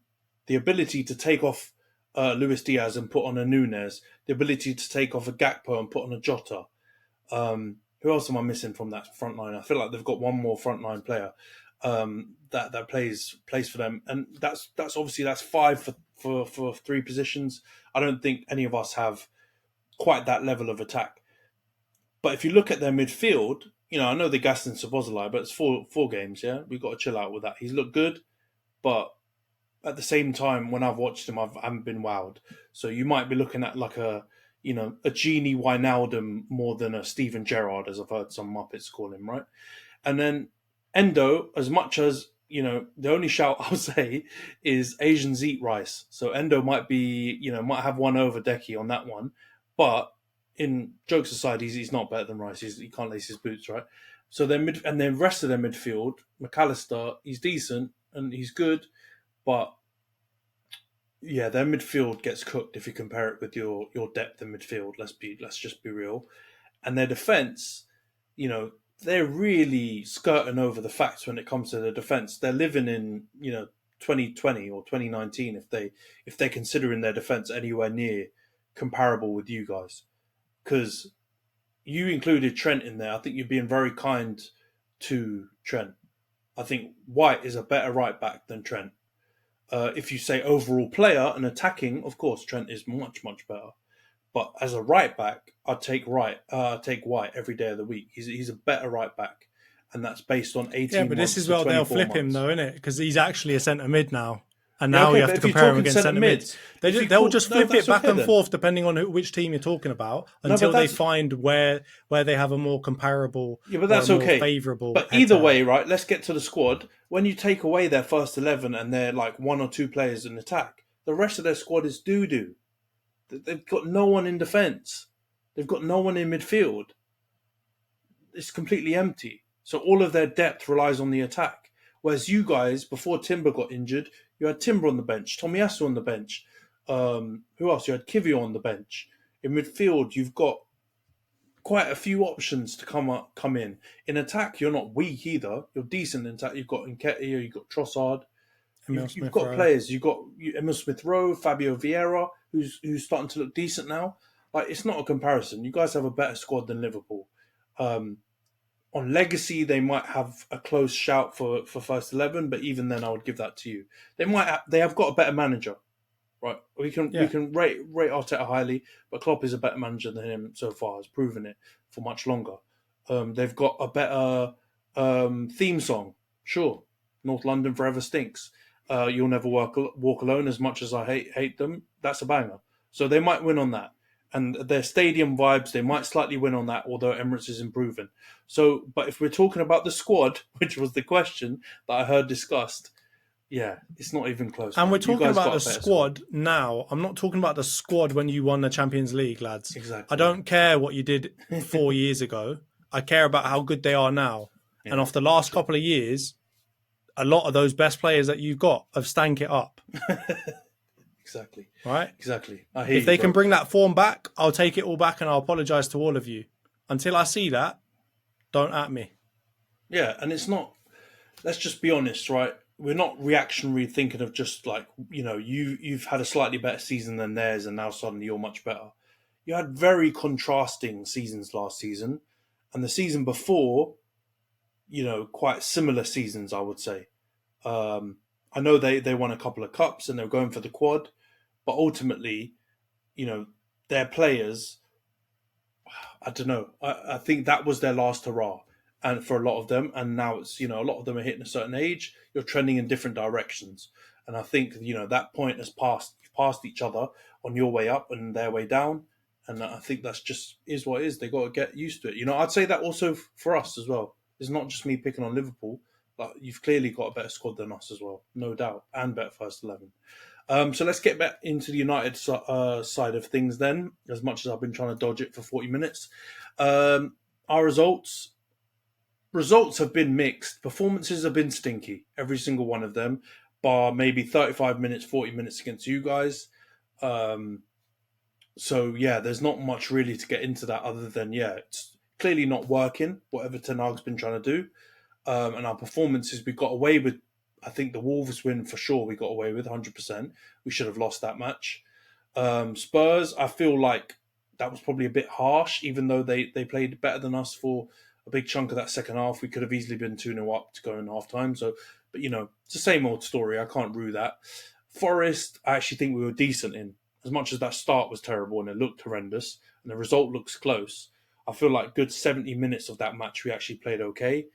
the ability to take off Luis Diaz and put on a Nunes, the ability to take off a Gakpo and put on a Jota. Who else am I missing from that front line? I feel like they've got one more front line player that plays for them, and that's obviously that's 5 for 3 positions. I don't think any of us have quite that level of attack. But if you look at their midfield, I know they gassed in Szoboszlai, but it's four games, yeah? We've got to chill out with that. He's looked good, but at the same time, when I've watched him, I haven't been wowed. So you might be looking at like a Gini Wijnaldum more than a Steven Gerrard, as I've heard some Muppets call him, right? And then Endo, as much as, the only shout I'll say is Asians eat rice. So Endo might might have one over Decky on that one. But in jokes aside, he's not better than Rice. He can't lace his boots, right? So and then rest of their midfield, McAllister, he's decent and he's good. But yeah, their midfield gets cooked if you compare it with your depth in midfield. Let's just be real. And their defence, they're really skirting over the facts when it comes to the defence. They're living in 2020 or 2019 if they're considering their defence anywhere near comparable with you guys. Because you included Trent in there. I think you're being very kind to Trent. I think White is a better right back than Trent. If you say overall player and attacking, of course, Trent is much, much better. But as a right back, I'd take White every day of the week. He's a better right back. And that's based on 18 months. Yeah, but this is where they'll flip him, though, isn't it? Because he's actually a centre mid now. And now you have to compare him against centre mids. They'll just flip it back and forth depending on which team you're talking about until they find where they have a more comparable, but that's okay. Favourable. But either way, right, let's get to the squad. When you take away their first 11 and they're like 1 or 2 players in attack, the rest of their squad is doo-doo. They've got no one in defence. They've got no one in midfield. It's completely empty. So all of their depth relies on the attack. Whereas you guys, before Timber got injured, you had Timber on the bench, Tomiyasu on the bench. Who else? You had Kivio on the bench. In midfield, you've got quite a few options to come in. In attack, you're not weak either. You're decent in attack. You've got Nketiah, you've got Trossard. You've got players. You've got Emil Smith-Rowe, Fabio Vieira, who's starting to look decent now. Like, it's not a comparison. You guys have a better squad than Liverpool. On legacy, they might have a close shout for first 11, but even then, I would give that to you. They have got a better manager, right? We can rate Arteta highly, but Klopp is a better manager than him so far. Has proven it for much longer. They've got a better theme song. Sure, North London Forever Stinks. You'll Never Walk Alone. As much as I hate them, that's a banger. So they might win on that. And their stadium vibes, they might slightly win on that, although Emirates is improving. So, but if we're talking about the squad, which was the question that I heard discussed, yeah, it's not even close. And we're talking about the squad now. I'm not talking about the squad when you won the Champions League, lads. Exactly. I don't care what you did 4 years ago. I care about how good they are now. Yeah. And off the last couple of years, a lot of those best players that you've got have stank it up. Exactly. Right? Exactly. If they can bring that form back, I'll take it all back and I'll apologise to all of you. Until I see that, don't at me. Yeah, and it's not... Let's just be honest, right? We're not reactionary thinking of just like, you've had a slightly better season than theirs and now suddenly you're much better. You had very contrasting seasons last season. And the season before, quite similar seasons, I would say. I know they won a couple of cups and they're going for the quad, but ultimately, their players, I don't know. I think that was their last hurrah, and for a lot of them, and now it's a lot of them are hitting a certain age. You're trending in different directions, and I think that point has passed. You've passed each other on your way up and their way down, and I think that's just is what it is. They got to get used to it. I'd say that also for us as well. It's not just me picking on Liverpool. Like you've clearly got a better squad than us as well, no doubt, and better first 11. So let's get back into the United side of things then, as much as I've been trying to dodge it for 40 minutes. Our results have been mixed. Performances have been stinky, every single one of them, bar maybe 35 minutes, 40 minutes against you guys. So, there's not much really to get into that other than, it's clearly not working, whatever Ten Hag's been trying to do. And our performances, we got away with, I think the Wolves win for sure we got away with 100%. We should have lost that match. Spurs, I feel like that was probably a bit harsh, even though they played better than us for a big chunk of that second half. We could have easily been 2-0 up to go in half time. So, but it's the same old story. I can't rue that. Forest, I actually think we were decent in. As much as that start was terrible and it looked horrendous and the result looks close, I feel like good 70 minutes of that match we actually played okay.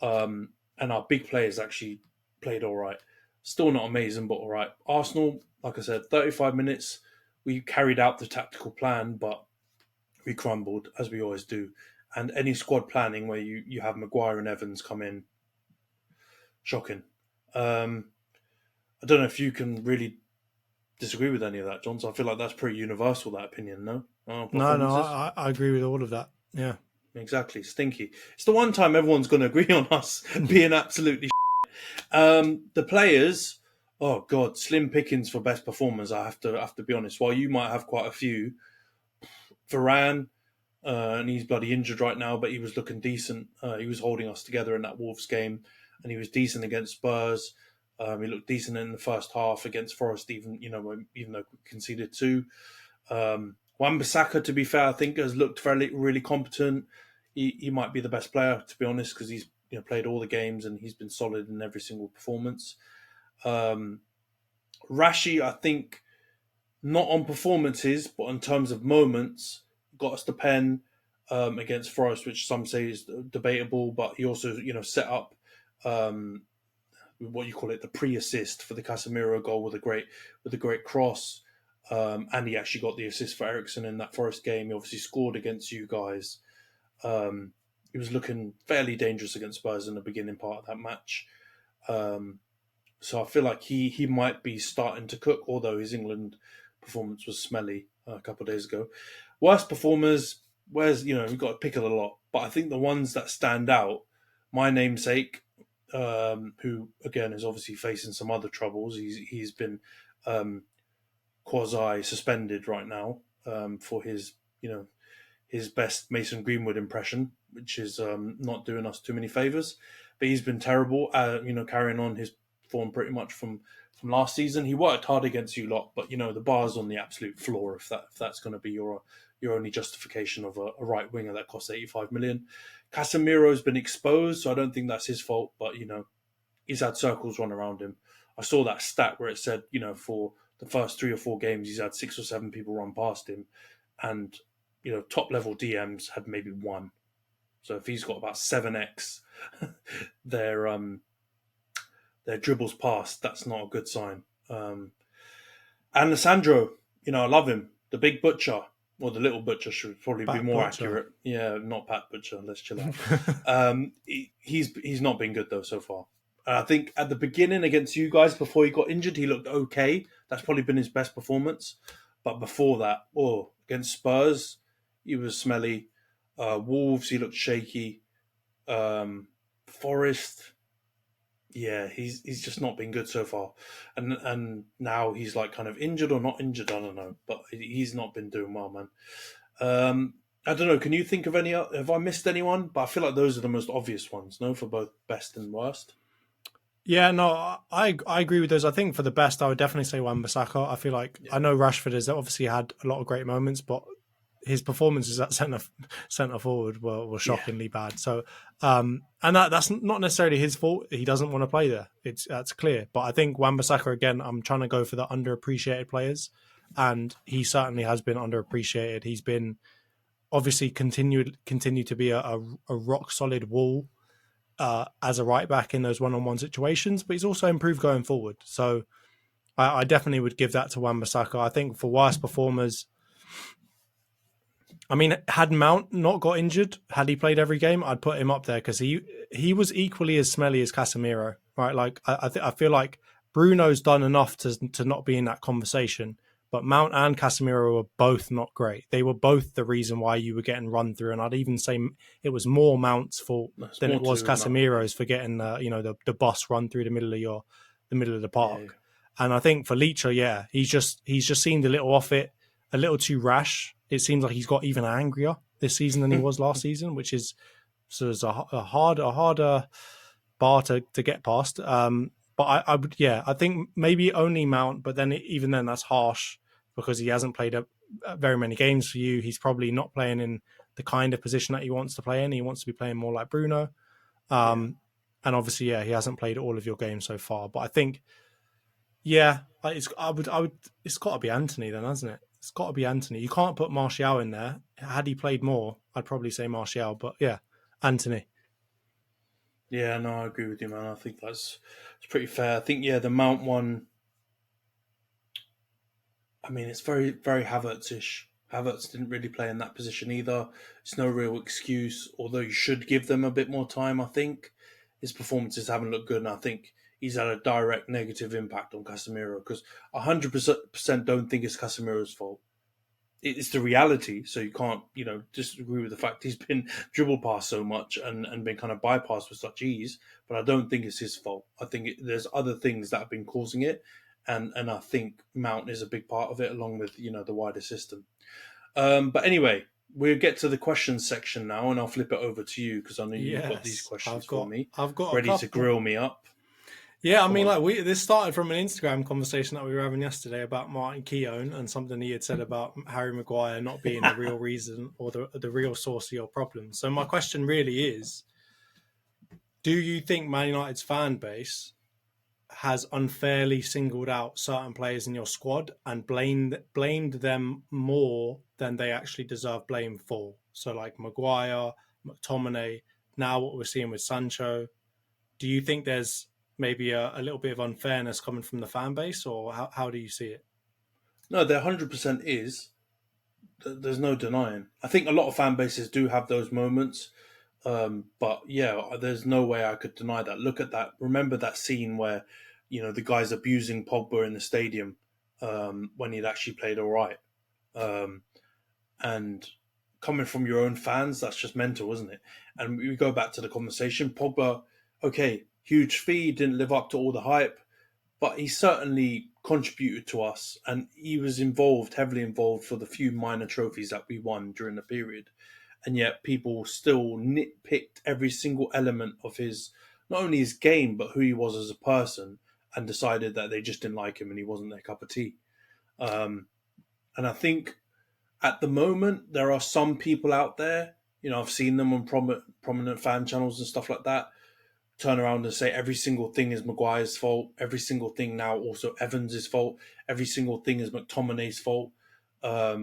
And our big players actually played all right. Still not amazing, but all right. Arsenal, like I said, 35 minutes. We carried out the tactical plan, but we crumbled, as we always do. And any squad planning where you have Maguire and Evans come in, shocking. I don't know if you can really disagree with any of that, John. So I feel like that's pretty universal, that opinion, no? No, I agree with all of that. Yeah. Exactly. Stinky. It's the one time everyone's going to agree on us being absolutely the players, oh God, slim pickings for best performers, I have to be honest. While you might have quite a few, Varane, and he's bloody injured right now, but he was looking decent. He was holding us together in that Wolves game, and he was decent against Spurs. He looked decent in the first half against Forest, even though we conceded 2. Wan-Bissaka, to be fair, I think has looked really competent. He might be the best player, to be honest, because he's played all the games and he's been solid in every single performance. Rashi, I think, not on performances, but in terms of moments, got us the pen against Forest, which some say is debatable, but he also, set up what you call it, the pre-assist for the Casemiro goal with a great cross. And he actually got the assist for Eriksen in that Forest game. He obviously scored against you guys. He was looking fairly dangerous against Spurs in the beginning part of that match. So I feel like he might be starting to cook, although his England performance was smelly a couple of days ago. Worst performers, we've got to pick a lot. But I think the ones that stand out, my namesake, who, again, is obviously facing some other troubles. He's been quasi-suspended right now for his best Mason Greenwood impression, which is not doing us too many favours. But he's been terrible, carrying on his form pretty much from last season. He worked hard against you lot, but, the bar's on the absolute floor if that's going to be your only justification of a right winger that costs 85 million. Casemiro's been exposed, so I don't think that's his fault, but, he's had circles run around him. I saw that stat where it said, for the first 3 or 4 games, he's had 6 or 7 people run past him, and top level DMs had maybe 1. So if he's got about 7x their dribbles past, that's not a good sign. And Alessandro, I love him. The big butcher, or the little butcher should probably be more accurate. Yeah, not Pat Butcher. Let's chill out. He's not been good though so far. I think at the beginning against you guys, before he got injured, he looked okay. That's probably been his best performance. But before that, against Spurs, he was smelly. Wolves, he looked shaky. Forest, he's just not been good so far. And now he's like kind of injured or not injured, I don't know. But he's not been doing well, man. I don't know, can you think of any? Have I missed anyone? But I feel like those are the most obvious ones, no, for both best and worst. Yeah, no, I agree with those. I think for the best, I would definitely say Wan-Bissaka. I feel like I know Rashford has obviously had a lot of great moments, but his performances at centre forward were shockingly bad. So, and that's not necessarily his fault. He doesn't want to play there. That's clear. But I think Wan-Bissaka, again, I'm trying to go for the underappreciated players, and he certainly has been underappreciated. He's been obviously continued to be a rock solid wall as a right back in those one-on-one situations, but he's also improved going forward. So I definitely would give that to Wan-Bissaka. I think for worst performers, I mean, had Mount not got injured, had he played every game, I'd put him up there because he was equally as smelly as Casemiro, right? Like I feel like Bruno's done enough to not be in that conversation, but Mount and Casemiro were both not great. They were both the reason why you were getting run through, and I'd even say it was more Mount's fault than it was Casemiro's for getting the bus run through the middle of the park. Yeah. And I think for Leacher, he's just seemed a little off it, a little too rash. It seems like he's got even angrier this season than he was last season, which is a harder bar to get past. But I think maybe only Mount, but then even then that's harsh because he hasn't played very many games for you. He's probably not playing in the kind of position that he wants to play in. He wants to be playing more like Bruno. And obviously, he hasn't played all of your games so far. But I think, it's got to be Antony then, hasn't it? It's got to be Antony. You can't put Martial in there. Had he played more, I'd probably say Martial. But Antony. Yeah, no, I agree with you, man. I think it's pretty fair. I think, the Mount one, I mean, it's very, very Havertz-ish. Havertz didn't really play in that position either. It's no real excuse, although you should give them a bit more time, I think. His performances haven't looked good, and I think he's had a direct negative impact on Casemiro because 100% don't think it's Casemiro's fault. It's the reality, so you can't, disagree with the fact he's been dribbled past so much and been kind of bypassed with such ease, but I don't think it's his fault. I think there's other things that have been causing it, and I think Mount is a big part of it, along with, the wider system. But anyway, we'll get to the questions section now, and I'll flip it over to you because I know you've got these questions for me. I've got ready to grill me up. Yeah, I mean, this started from an Instagram conversation that we were having yesterday about Martin Keown and something he had said about Harry Maguire not being the real reason or the real source of your problems. So my question really is, do you think Man United's fan base has unfairly singled out certain players in your squad and blamed them more than they actually deserve blame for? So like Maguire, McTominay, now what we're seeing with Sancho. Do you think there's maybe a little bit of unfairness coming from the fan base, or how do you see it? No, there 100% is. There's no denying. I think a lot of fan bases do have those moments, but there's no way I could deny that. Look at that. Remember that scene where, the guy's abusing Pogba in the stadium when he'd actually played all right. And coming from your own fans, that's just mental, isn't it? And we go back to the conversation. Pogba, okay, huge fee, didn't live up to all the hype, but he certainly contributed to us, and he was heavily involved for the few minor trophies that we won during the period. And yet people still nitpicked every single element of not only his game, but who he was as a person, and decided that they just didn't like him and he wasn't their cup of tea. And I think at the moment, there are some people out there, I've seen them on prominent fan channels and stuff like that, turn around and say every single thing is Maguire's fault. Every single thing now also Evans' fault. Every single thing is McTominay's fault. I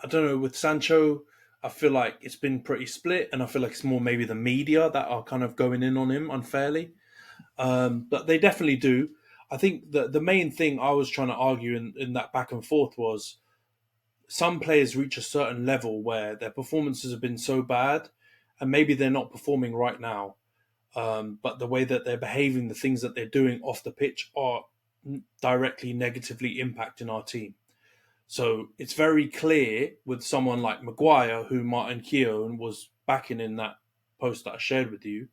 don't know, with Sancho, I feel like it's been pretty split, and I feel like it's more maybe the media that are kind of going in on him unfairly. But they definitely do. I think that the main thing I was trying to argue in that back and forth was some players reach a certain level where their performances have been so bad, and maybe they're not performing right now, but the way that they're behaving, the things that they're doing off the pitch are directly negatively impacting our team. So it's very clear with someone like Maguire, who Martin Keown was backing in that post that I shared with you,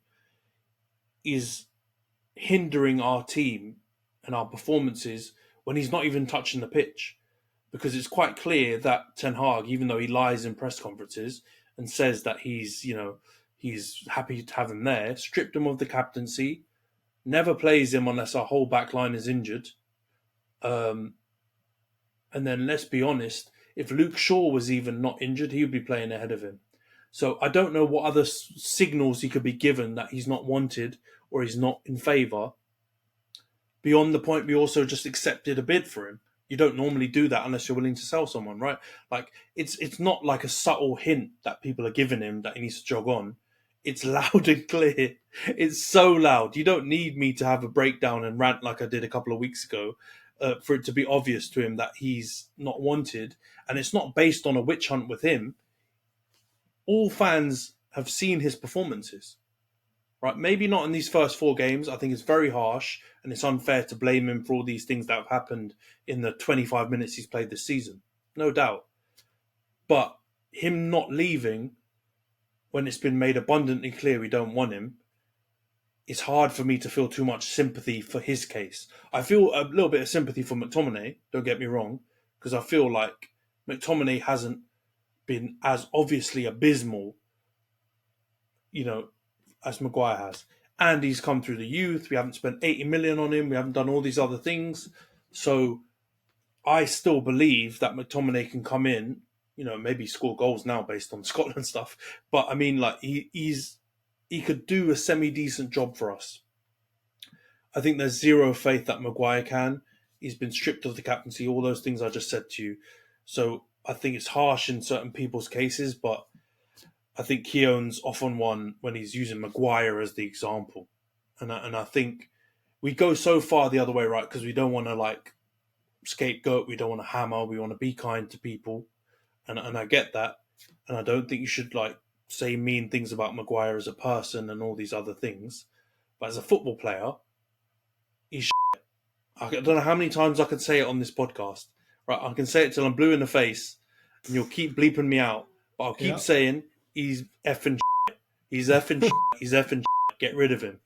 is hindering our team and our performances when he's not even touching the pitch. Because it's quite clear that Ten Hag, even though he lies in press conferences and says that he's happy to have him there, stripped him of the captaincy, never plays him unless our whole back line is injured. And then let's be honest, If Luke Shaw was even not injured, he would be playing ahead of him. So I don't know what other signals he could be given that he's not wanted or he's not in favour. Beyond the point, we also just accepted a bid for him. You don't normally do that unless you're willing to sell someone, right? Like it's not like a subtle hint that people are giving him that he needs to jog on. It's loud and clear. It's so loud. You don't need me to have a breakdown and rant like I did a couple of weeks ago for it to be obvious to him that he's not wanted. And it's not based on a witch hunt with him. All fans have seen his performances, right? Maybe not in these first 4 games. I think it's very harsh and it's unfair to blame him for all these things that have happened in the 25 minutes he's played this season. No doubt. But him not leaving when it's been made abundantly clear we don't want him, it's hard for me to feel too much sympathy for his case. I feel a little bit of sympathy for McTominay, don't get me wrong, because I feel like McTominay hasn't been as obviously abysmal, as Maguire has. And he's come through the youth. We haven't spent 80 million on him. We haven't done all these other things. So I still believe that McTominay can come in, maybe score goals now based on Scotland stuff. But I mean, like he could do a semi-decent job for us. I think there's zero faith that Maguire can. He's been stripped of the captaincy, all those things I just said to you. So I think it's harsh in certain people's cases, but I think Keown's off on one when he's using Maguire as the example. And I think we go so far the other way, right? Because we don't want to scapegoat, we don't want to hammer, we want to be kind to people. And I get that. And I don't think you should say mean things about Maguire as a person and all these other things. But as a football player, he's shit. I don't know how many times I can say it on this podcast. Right, I can say it till I'm blue in the face and you'll keep bleeping me out. But I'll keep saying he's effing shit. He's effing shit. He's effing shit. Get rid of him.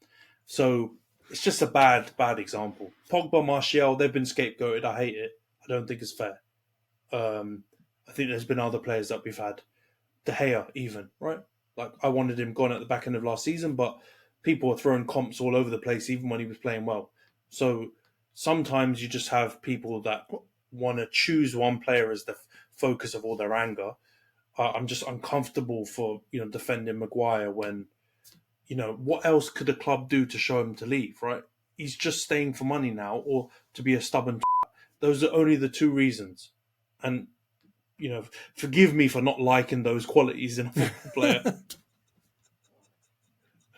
So it's just a bad example. Pogba, Martial, they've been scapegoated. I hate it. I don't think it's fair. I think there's been other players that we've had. De Gea even, right? I wanted him gone at the back end of last season, but people were throwing comps all over the place even when he was playing well. So sometimes you just have people that want to choose one player as the focus of all their anger. I'm just uncomfortable for defending Maguire when what else could a club do to show him to leave, right? He's just staying for money now or to be a stubborn. Those are only the 2 reasons, and forgive me for not liking those qualities in a football player.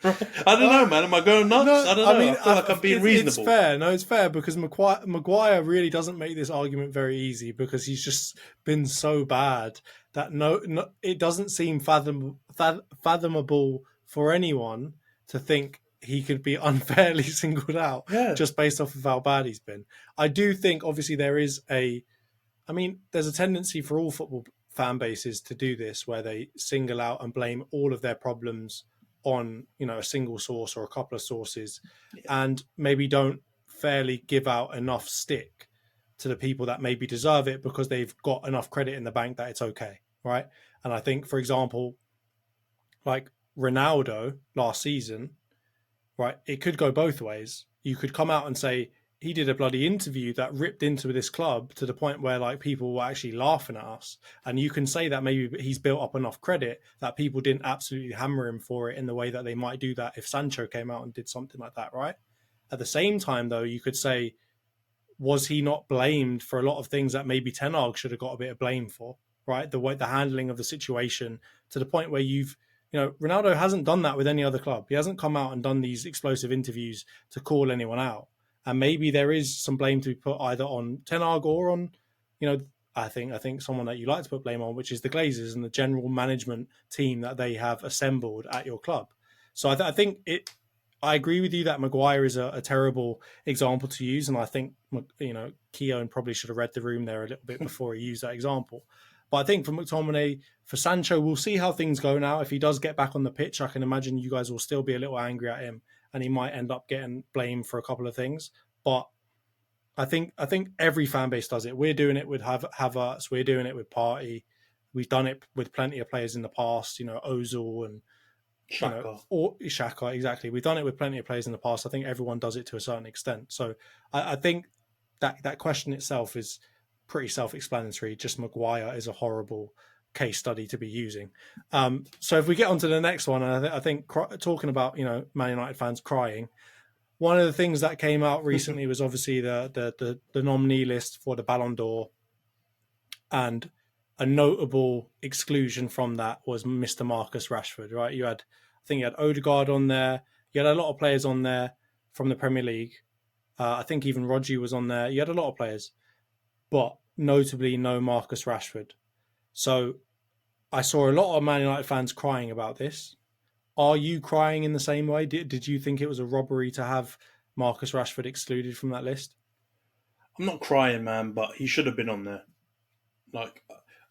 I don't know, man. Am I going nuts? No, I don't know. I feel like I'm being reasonable. It's fair. No, it's fair because Maguire really doesn't make this argument very easy because he's just been so bad that it doesn't seem fathomable for anyone to think he could be unfairly singled out just based off of how bad he's been. I do think, obviously, there's a tendency for all football fan bases to do this where they single out and blame all of their problems on a single source or a couple of sources and maybe don't fairly give out enough stick to the people that maybe deserve it because they've got enough credit in the bank that it's okay, right? And I think, for example, like Ronaldo last season, right, it could go both ways. You could come out and say he did a bloody interview that ripped into this club to the point where people were actually laughing at us. And you can say that maybe he's built up enough credit that people didn't absolutely hammer him for it in the way that they might do that if Sancho came out and did something like that, right? At the same time, though, you could say, was he not blamed for a lot of things that maybe Ten Hag should have got a bit of blame for, right? The handling of the situation to the point where Ronaldo hasn't done that with any other club. He hasn't come out and done these explosive interviews to call anyone out. And maybe there is some blame to be put either on Ten Hag or on, I think someone that you like to put blame on, which is the Glazers and the general management team that they have assembled at your club. So I think I agree with you that Maguire is a terrible example to use. And I think, Keown probably should have read the room there a little bit before he used that example. But I think for McTominay, for Sancho, we'll see how things go now. If he does get back on the pitch, I can imagine you guys will still be a little angry at him and he might end up getting blamed for a couple of things. But I think every fan base does it. We're doing it with Havertz. We're doing it with Partey. We've done it with plenty of players in the past, Ozil and Xhaka, exactly. We've done it with plenty of players in the past. I think everyone does it to a certain extent. So I think that question itself is pretty self-explanatory. Just Maguire is a horrible case study to be using. So if we get on to the next one, and I think talking about, Man United fans crying, one of the things that came out recently was obviously the nominee list for the Ballon d'Or, and a notable exclusion from that was Mr. Marcus Rashford, right? I think you had Odegaard on there. You had a lot of players on there from the Premier League. I think even Rodri was on there. You had a lot of players, but notably no Marcus Rashford. So I saw a lot of Man United fans crying about this. Are you crying in the same way? Did you think it was a robbery to have Marcus Rashford excluded from that list? I'm not crying, man, but he should have been on there.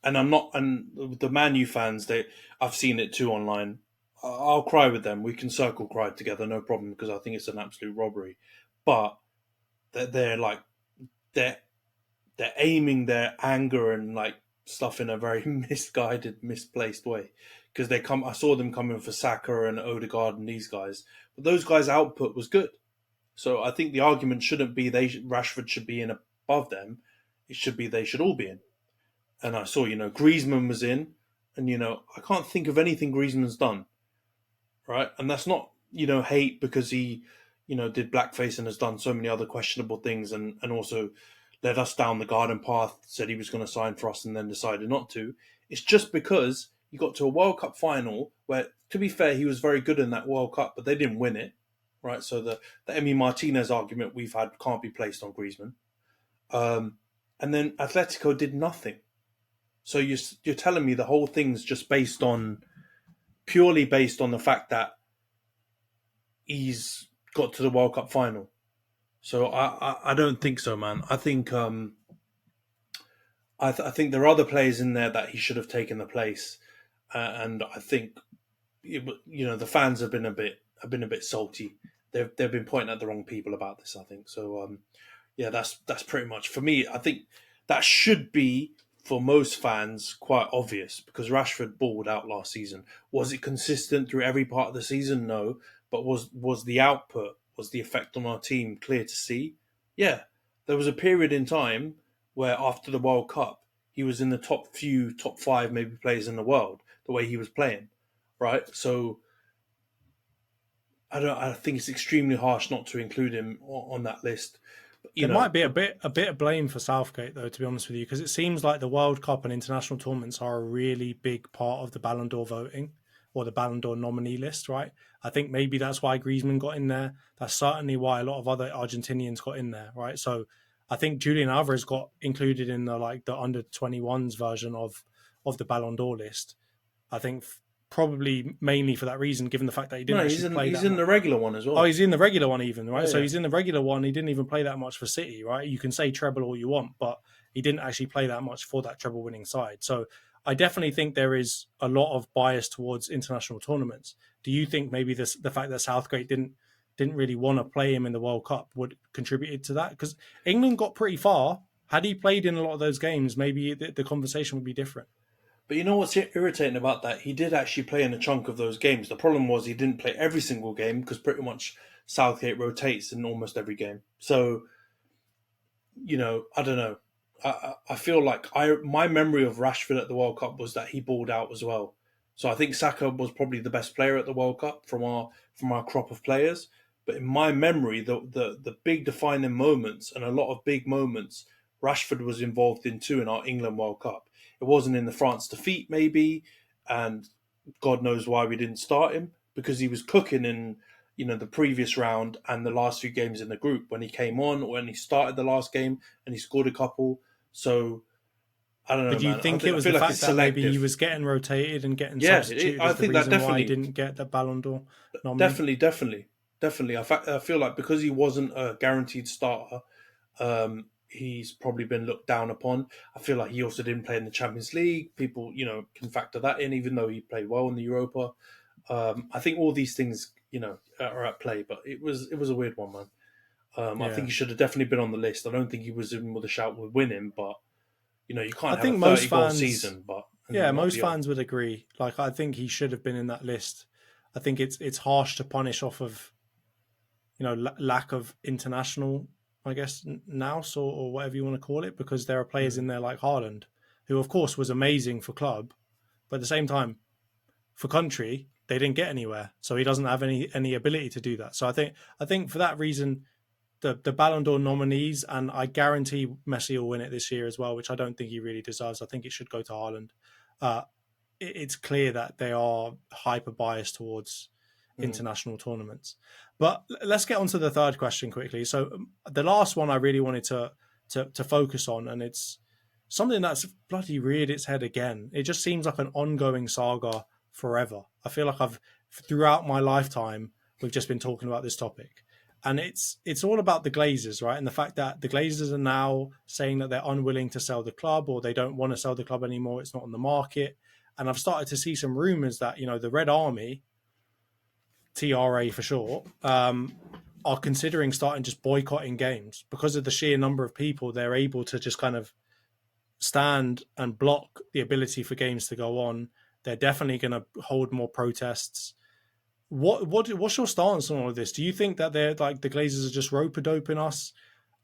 And I'm not. And the Man U fans, I've seen it too online. I'll cry with them. We can circle cry together, no problem, because I think it's an absolute robbery. But they're aiming their anger and stuff in a very misguided, misplaced way. Because I saw them coming for Saka and Odegaard and these guys, but those guys' output was good. So I think the argument shouldn't be Rashford should be in above them. It should be they should all be in. And I saw, Griezmann was in, and I can't think of anything Griezmann's done, right? And that's not hate because he did blackface and has done so many other questionable things, and also led us down the garden path, said he was going to sign for us and then decided not to. It's just because he got to a World Cup final where, to be fair, he was very good in that World Cup, but they didn't win it, right? So the Emi Martinez argument we've had can't be placed on Griezmann. And then Atletico did nothing. So you're telling me the whole thing's just purely based on the fact that he's got to the World Cup final. So I don't think so, man. I think I think there are other players in there that he should have taken the place, and I think the fans have been a bit salty. They've been pointing at the wrong people about this, I think. So that's pretty much for me. I think that should be, for most fans, quite obvious, because Rashford balled out last season. Was it consistent through every part of the season? No. But was the output, was the effect on our team clear to see? Yeah. There was a period in time where after the World Cup, he was in the top 5 maybe players in the world, the way he was playing, right? So I think it's extremely harsh not to include him on that list. There might be a bit of blame for Southgate, though, to be honest with you, because it seems like the World Cup and international tournaments are a really big part of the Ballon d'Or voting, or the Ballon d'Or nominee list, right? I think maybe that's why Griezmann got in there. That's certainly why a lot of other Argentinians got in there, right? So I think Julian Alvarez got included in the under 21s version of the Ballon d'Or list. I think probably mainly for that reason, given the fact that he didn't play. He's in the regular one as well. Oh, he's in the regular one even, right? Yeah, so he's in the regular one. He didn't even play that much for City, right? You can say treble all you want, but he didn't actually play that much for that treble winning side. So I definitely think there is a lot of bias towards international tournaments. Do you think maybe the fact that Southgate didn't really want to play him in the World Cup would contribute to that? Because England got pretty far. Had he played in a lot of those games, maybe the conversation would be different. But you know what's irritating about that? He did actually play in a chunk of those games. The problem was he didn't play every single game, because pretty much Southgate rotates in almost every game. So, I don't know. I feel like my memory of Rashford at the World Cup was that he balled out as well. So I think Saka was probably the best player at the World Cup from our crop of players. But in my memory, the big defining moments, and a lot of big moments, Rashford was involved in too in our England World Cup. It wasn't in the France defeat, maybe, and God knows why we didn't start him, because he was cooking in, the previous round and the last few games in the group when he came on, or when he started the last game and he scored a couple. So I don't know. But do you think it was the fact that maybe he was getting rotated and getting substituted? I think that definitely, why he didn't get the Ballon d'Or nominee? Definitely. I feel like because he wasn't a guaranteed starter, he's probably been looked down upon. I feel like he also didn't play in the Champions League. People, can factor that in, even though he played well in the Europa. I think all these things, are at play. But it was a weird one, man. I think he should have definitely been on the list. I don't think he was in with a shout with winning, but you can't have a 30-goal season. But most fans would agree. I think he should have been in that list. I think it's harsh to punish off of lack of international I guess, nous or whatever you want to call it, because there are players in there like Haaland, who of course was amazing for club, but at the same time, for country, they didn't get anywhere. So he doesn't have any ability to do that. So I think for that reason, the Ballon d'Or nominees, and I guarantee Messi will win it this year as well, which I don't think he really deserves. I think it should go to Haaland. It's clear that they are hyper biased towards international tournaments. But let's get on to the third question quickly. So the last one I really wanted to focus on, and it's something that's bloody reared its head again. It just seems like an ongoing saga forever. I feel like throughout my lifetime, we've just been talking about this topic. And it's all about the Glazers, right? And the fact that the Glazers are now saying that they're unwilling to sell the club, or they don't want to sell the club anymore. It's not on the market. And I've started to see some rumours that, the Red Army, TRA for short, are considering starting just boycotting games because of the sheer number of people they're able to just kind of stand and block the ability for games to go on. They're definitely going to hold more protests. What's your stance on all of this? Do you think that they're like the Glazers are just rope-a-doping us?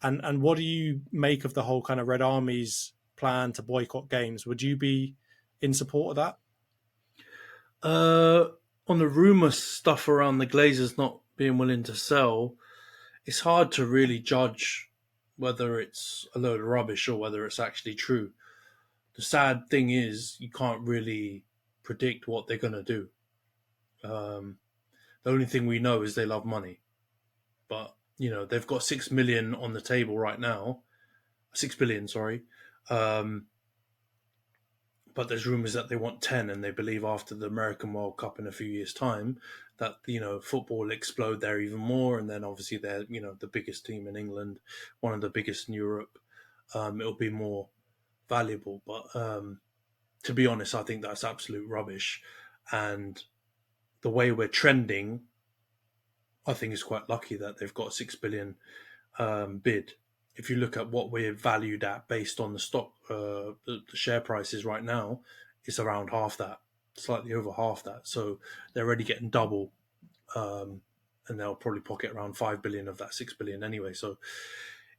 And what do you make of the whole kind of Red Army's plan to boycott games? Would you be in support of that? On the rumour stuff around the Glazers not being willing to sell, it's hard to really judge whether it's a load of rubbish or whether it's actually true. The sad thing is you can't really predict what they're going to do. The only thing we know is they love money. But, they've got 6 million on the table right now. 6 billion, sorry. But there's rumours that they want 10, and they believe after the American World Cup in a few years' time that, football will explode there even more. And then obviously they're, the biggest team in England, one of the biggest in Europe. It'll be more valuable. But to be honest, I think that's absolute rubbish. And the way we're trending, I think it's quite lucky that they've got a 6 billion bid. If you look at what we're valued at based on the stock, the share prices right now, it's around half that, slightly over half that. So they're already getting double, and they'll probably pocket around 5 billion of that 6 billion anyway. So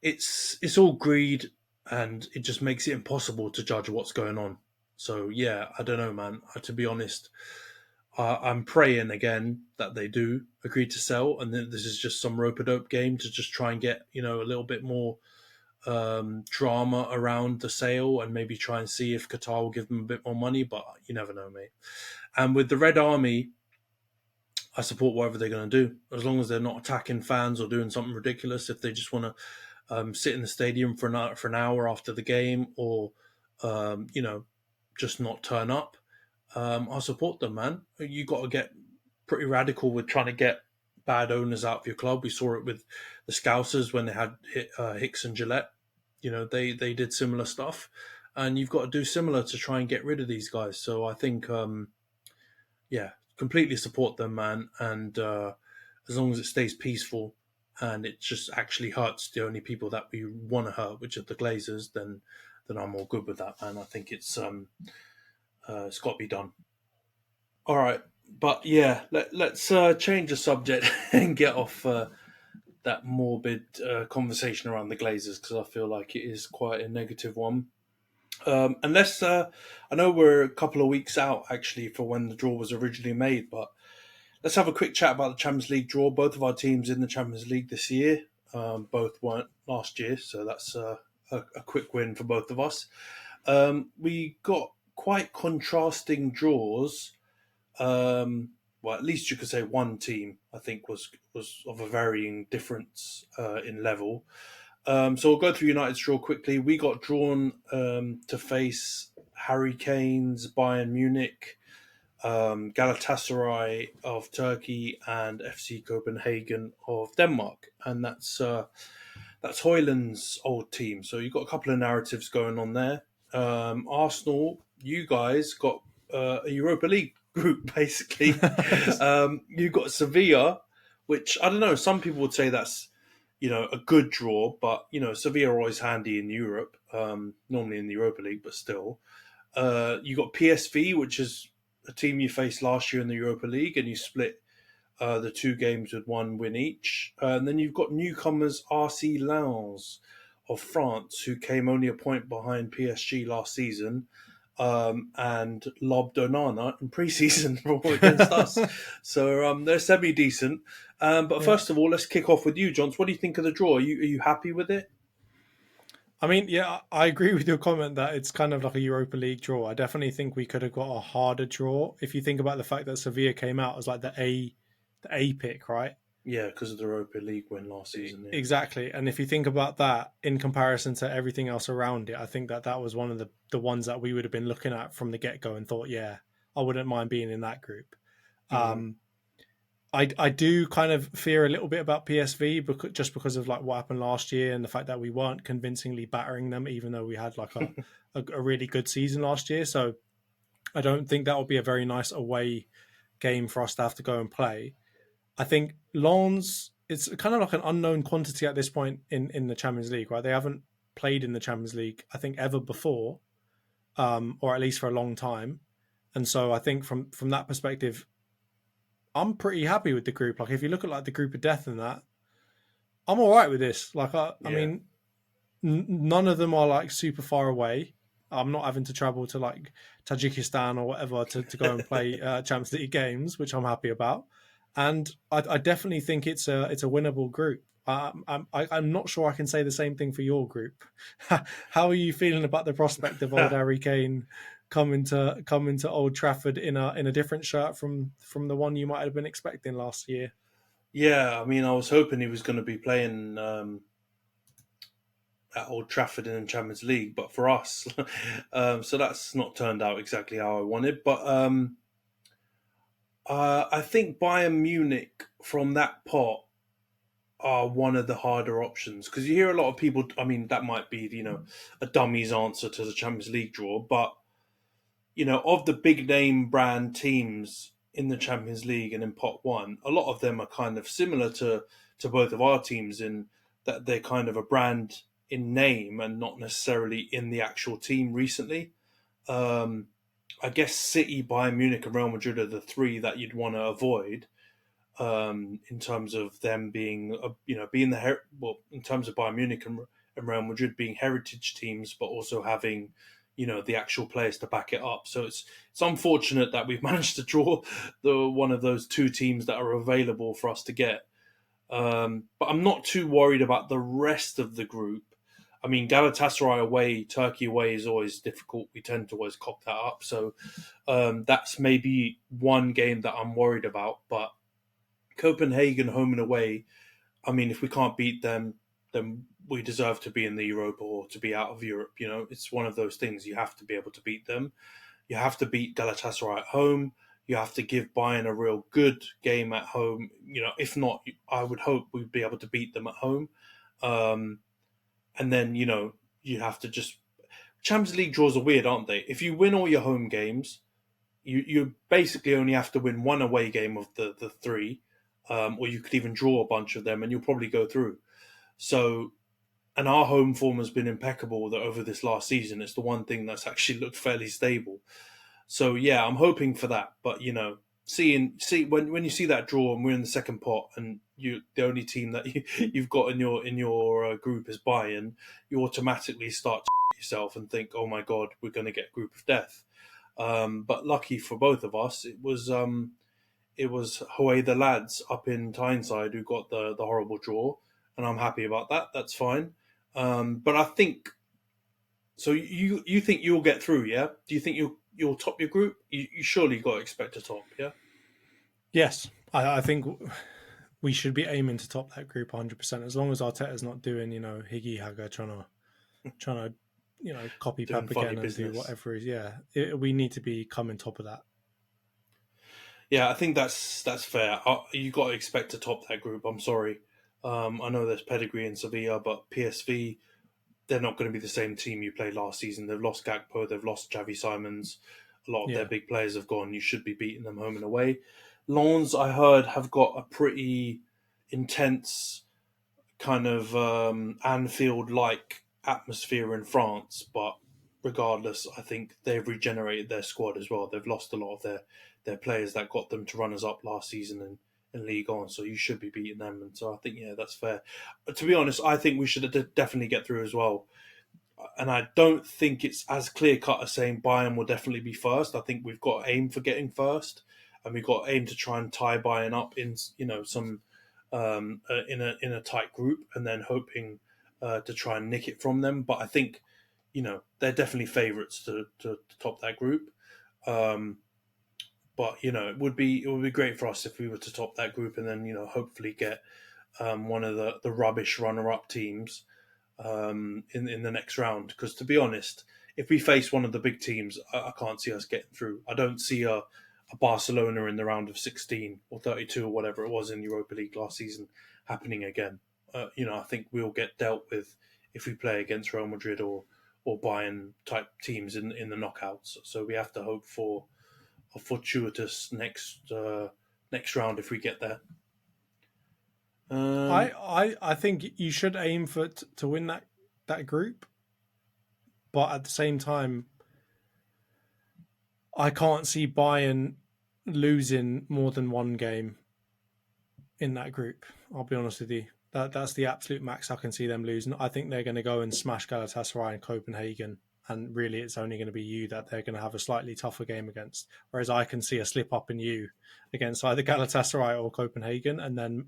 it's all greed, and it just makes it impossible to judge what's going on. So yeah, I don't know, man. To be honest, I'm praying again that they do agree to sell, and then this is just some rope-a-dope game to just try and get a little bit more drama around the sale, and maybe try and see if Qatar will give them a bit more money. But you never know, mate. And with the Red Army, I support whatever they're going to do, as long as they're not attacking fans or doing something ridiculous. If they just want to sit in the stadium for an hour after the game, or just not turn up, I'll support them, man. You got to get pretty radical with trying to get bad owners out of your club. We saw it with the Scousers when they had Hicks and Gillette. They did similar stuff, and you've got to do similar to try and get rid of these guys. So I think, completely support them, man. And as long as it stays peaceful and it just actually hurts the only people that we want to hurt, which are the Glazers, then I'm all good with that, man. I think it's got to be done. All right. But yeah, let's change the subject and get off that morbid conversation around the Glazers, because I feel like it is quite a negative one. Unless I know we're a couple of weeks out actually for when the draw was originally made, but let's have a quick chat about the Champions League draw. Both of our teams in the Champions League this year, both weren't last year, so that's a quick win for both of us. We got quite contrasting draws. Well, at least you could say one team, I think, was of a varying difference in level. So we'll go through United's draw quickly. We got drawn to face Harry Kane's Bayern Munich, Galatasaray of Turkey, and FC Copenhagen of Denmark. And that's Højlund's old team. So you've got a couple of narratives going on there. Arsenal, you guys got a Europa League group, basically. You got Sevilla, which, I don't know, some people would say that's, a good draw, but, Sevilla are always handy in Europe, normally in the Europa League, but still. You got PSV, which is a team you faced last year in the Europa League, and you split The 2 games with 1 win each. And then you've got newcomers RC Lens of France, who came only a point behind PSG last season, and lobbed Onana in pre-season against us. So they're semi-decent. But first of all, let's kick off with you, Johns. What do you think of the draw? Are you happy with it? I mean, yeah, I agree with your comment that it's kind of like a Europa League draw. I definitely think we could have got a harder draw if you think about the fact that Sevilla came out as like the A pick, right? Yeah, because of the Europa League win last season. Yeah. Exactly. And if you think about that in comparison to everything else around it, I think that was one of the ones that we would have been looking at from the get-go and thought, yeah, I wouldn't mind being in that group. Mm-hmm. I do kind of fear a little bit about PSV because of like what happened last year and the fact that we weren't convincingly battering them, even though we had like a really good season last year. So I don't think that will be a very nice away game for us to have to go and play. I think Lens, it's kind of like an unknown quantity at this point in the Champions League, right? They haven't played in the Champions League, I think, ever before, or at least for a long time. And so I think from that perspective, I'm pretty happy with the group. Like if you look at like the group of death and that, I'm all right with this. Like I mean, none of them are like super far away. I'm not having to travel to like Tajikistan or whatever to go and play Champions League games, which I'm happy about. And I definitely think it's a winnable group. I'm not sure I can say the same thing for your group. How are you feeling about the prospect of old Harry Kane coming to Old Trafford in a different shirt from the one you might have been expecting last year? Yeah, I mean, I was hoping he was going to be playing at Old Trafford in the Champions League, but for us, so that's not turned out exactly how I wanted. But I think Bayern Munich from that pot are one of the harder options, because you hear a lot of people. I mean, that might be a dummy's answer to the Champions League draw, but of the big name brand teams in the Champions League and in pot one, a lot of them are kind of similar to both of our teams in that they're kind of a brand in name and not necessarily in the actual team recently. I guess City, Bayern Munich, and Real Madrid are the 3 that you'd want to avoid, in terms of them being, being in terms of Bayern Munich and Real Madrid being heritage teams, but also having, the actual players to back it up. So it's unfortunate that we've managed to draw one of those 2 teams that are available for us to get. But I'm not too worried about the rest of the group. I mean, Galatasaray away, Turkey away is always difficult. We tend to always cock that up. So that's maybe one game that I'm worried about. But Copenhagen home and away, I mean, if we can't beat them, then we deserve to be in the Europa or to be out of Europe. It's one of those things. You have to be able to beat them. You have to beat Galatasaray at home. You have to give Bayern a real good game at home. If not, I would hope we'd be able to beat them at home. And then, you have to just... Champions League draws are weird, aren't they? If you win all your home games, you basically only have to win one away game of the 3, or you could even draw a bunch of them and you'll probably go through. So, and our home form has been impeccable over this last season. It's the one thing that's actually looked fairly stable. So yeah, I'm hoping for that. But see when you see that draw and we're in the second pot and the only team that you've got in your group is Bayern, you automatically start to yourself and think, oh my God, we're going to get a group of death. But lucky for both of us, it was Hoy the lads up in Tyneside who got the horrible draw, and I'm happy about that. That's fine. But I think so. You think you'll get through? Yeah. Do you think you'll top your group? You surely got to expect to top. Yeah. Yes, I think we should be aiming to top that group 100%. As long as Arteta's not doing Higgy Haga trying to copy Pep again and do whatever. We need to be coming top of that. Yeah, I think that's fair. You got to expect to top that group. I'm sorry. I know there's pedigree in Sevilla, but PSV, they're not going to be the same team you played last season. They've lost Gakpo, they've lost Xavi Simons. A lot of their big players have gone. You should be beating them home and away. Lens, I heard, have got a pretty intense kind of Anfield-like atmosphere in France, but regardless, I think they've regenerated their squad as well. They've lost a lot of their players that got them to runners-up last season in League On, so you should be beating them. And so I think, yeah, that's fair. But to be honest, I think we should definitely get through as well. And I don't think it's as clear cut as saying Bayern will definitely be first. I think we've got to aim for getting first, and we've got to aim to try and tie Bayern up in some in a tight group, and then hoping to try and nick it from them. But I think they're definitely favourites to top that group. But it would be great for us if we were to top that group, and then hopefully get one of the rubbish runner-up teams in the next round. Because to be honest, if we face one of the big teams, I can't see us getting through. I don't see a Barcelona in the round of 16 or 32 or whatever it was in Europa League last season happening again. I think we'll get dealt with if we play against Real Madrid or Bayern type teams in the knockouts. So we have to hope for a fortuitous next round if we get there. I think you should aim for to win that group, but at the same time, I can't see Bayern losing more than one game in that group. I'll be honest with you. That's the absolute max I can see them losing. I think they're going to go and smash Galatasaray and Copenhagen, and really it's only going to be you that they're going to have a slightly tougher game against. Whereas I can see a slip up in you against either Galatasaray or Copenhagen, and then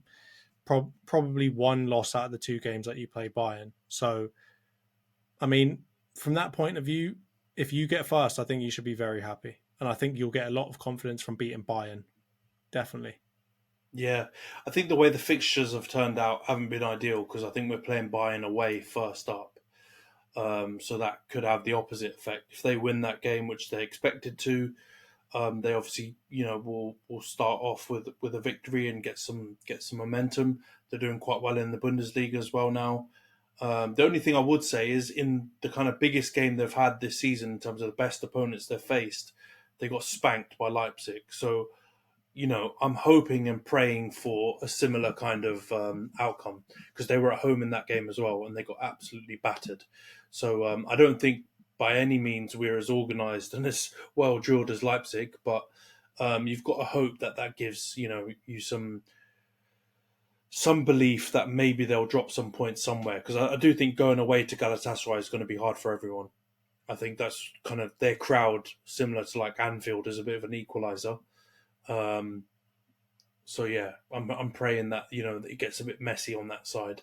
probably one loss out of the two games that you play Bayern. So, I mean, from that point of view, if you get first, I think you should be very happy. And I think you'll get a lot of confidence from beating Bayern. Definitely. Yeah, I think the way the fixtures have turned out haven't been ideal, because I think we're playing Bayern away first up. So that could have the opposite effect. If they win that game, which they expected to, they obviously will start off with a victory and get some momentum. They're doing quite well in the Bundesliga as well now. The only thing I would say is, in the kind of biggest game they've had this season in terms of the best opponents they've faced, they got spanked by Leipzig. So I'm hoping and praying for a similar kind of outcome, because they were at home in that game as well and they got absolutely battered. So I don't think by any means we're as organised and as well drilled as Leipzig, but you've got to hope that gives you some belief that maybe they'll drop some points somewhere, because I do think going away to Galatasaray is going to be hard for everyone. I think that's kind of their crowd, similar to like Anfield, is a bit of an equaliser. So yeah, I'm praying that that it gets a bit messy on that side,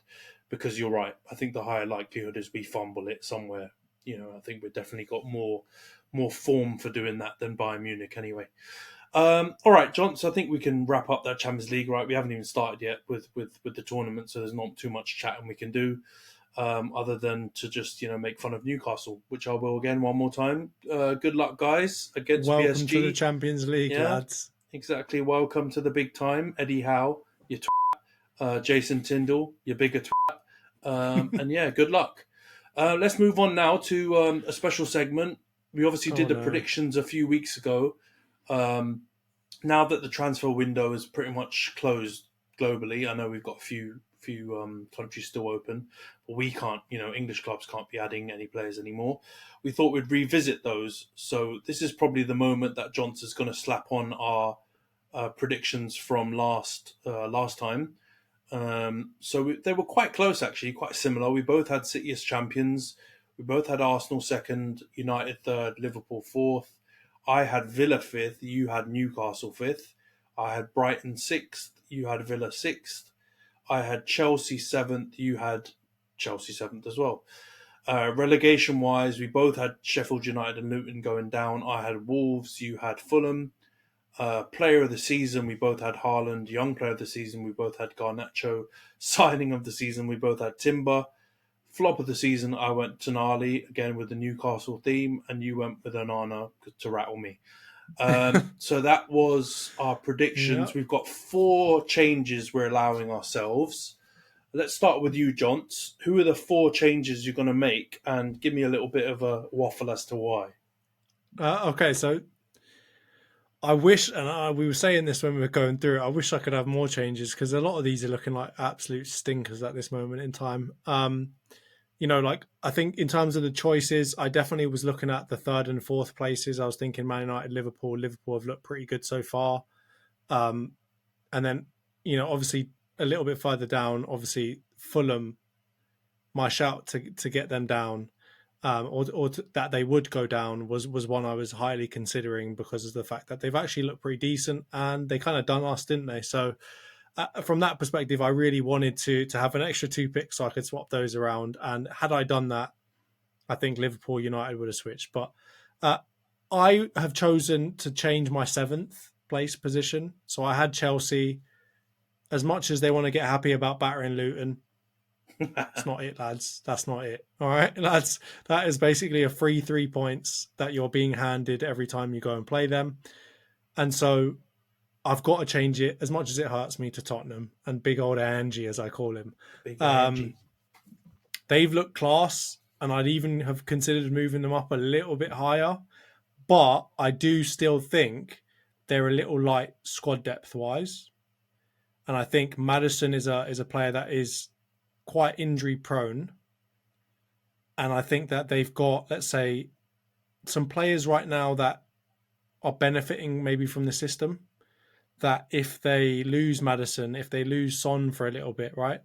because you're right. I think the higher likelihood is we fumble it somewhere. I think we've definitely got more form for doing that than Bayern Munich anyway. All right, John. So I think we can wrap up that Champions League. Right, we haven't even started yet with the tournament, so there's not too much chatting we can do, other than to just make fun of Newcastle, which I will again one more time. Good luck, guys, against Welcome PSG. to the Champions League, lads. Exactly. Welcome to the big time. Eddie Howe, you Jason Tyndall, you bigger and yeah, good luck. Let's move on now to a special segment. We obviously did the predictions a few weeks ago. Now that the transfer window is pretty much closed globally, I know we've got a few countries still open, but we can't, English clubs can't be adding any players anymore. We thought we'd revisit those. So this is probably the moment that Johnson's going to slap on our predictions from last time. So they were quite close, actually, quite similar. We both had City as champions. We both had Arsenal second, United third, Liverpool fourth. I had Villa fifth. You had Newcastle fifth. I had Brighton sixth. You had Villa sixth. I had Chelsea seventh. You had Chelsea seventh as well. Relegation-wise, we both had Sheffield United and Luton going down. I had Wolves. You had Fulham. Player of the season, we both had Haaland. Young player of the season, we both had Garnacho. Signing of the season, we both had Timber. Flop of the season, I went Tonali, again with the Newcastle theme, and you went with Onana to rattle me. So that was our predictions. Yep. We've got 4 changes we're allowing ourselves. Let's start with you, Jonts. Who are the 4 changes you're going to make? And give me a little bit of a waffle as to why. Okay, so I wish, and we were saying this when we were going through it, I wish I could have more changes, because a lot of these are looking like absolute stinkers at this moment in time. I think in terms of the choices, I definitely was looking at the 3rd and 4th places. I was thinking Man United, Liverpool. Liverpool have looked pretty good so far. And then obviously a little bit further down, obviously Fulham, my shout to get them down, that they would go down was one I was highly considering because of the fact that they've actually looked pretty decent and they kind of done us, didn't they? So from that perspective, I really wanted to have an extra 2 picks so I could swap those around. And had I done that, I think Liverpool United would have switched. But I have chosen to change my 7th place position. So I had Chelsea. As much as they want to get happy about battering Luton, that's not it, lads. That's not it. All right, lads. That is basically a free 3 points that you're being handed every time you go and play them. And so I've got to change it, as much as it hurts me, to Tottenham and big old Angie, as I call him. Big Angie. They've looked class, and I'd even have considered moving them up a little bit higher. But I do still think they're a little light squad depth-wise. And I think Maddison is a player that is quite injury prone. And I think that they've got, let's say, some players right now that are benefiting maybe from the system. That if they lose Maddison, if they lose Son for a little bit, right,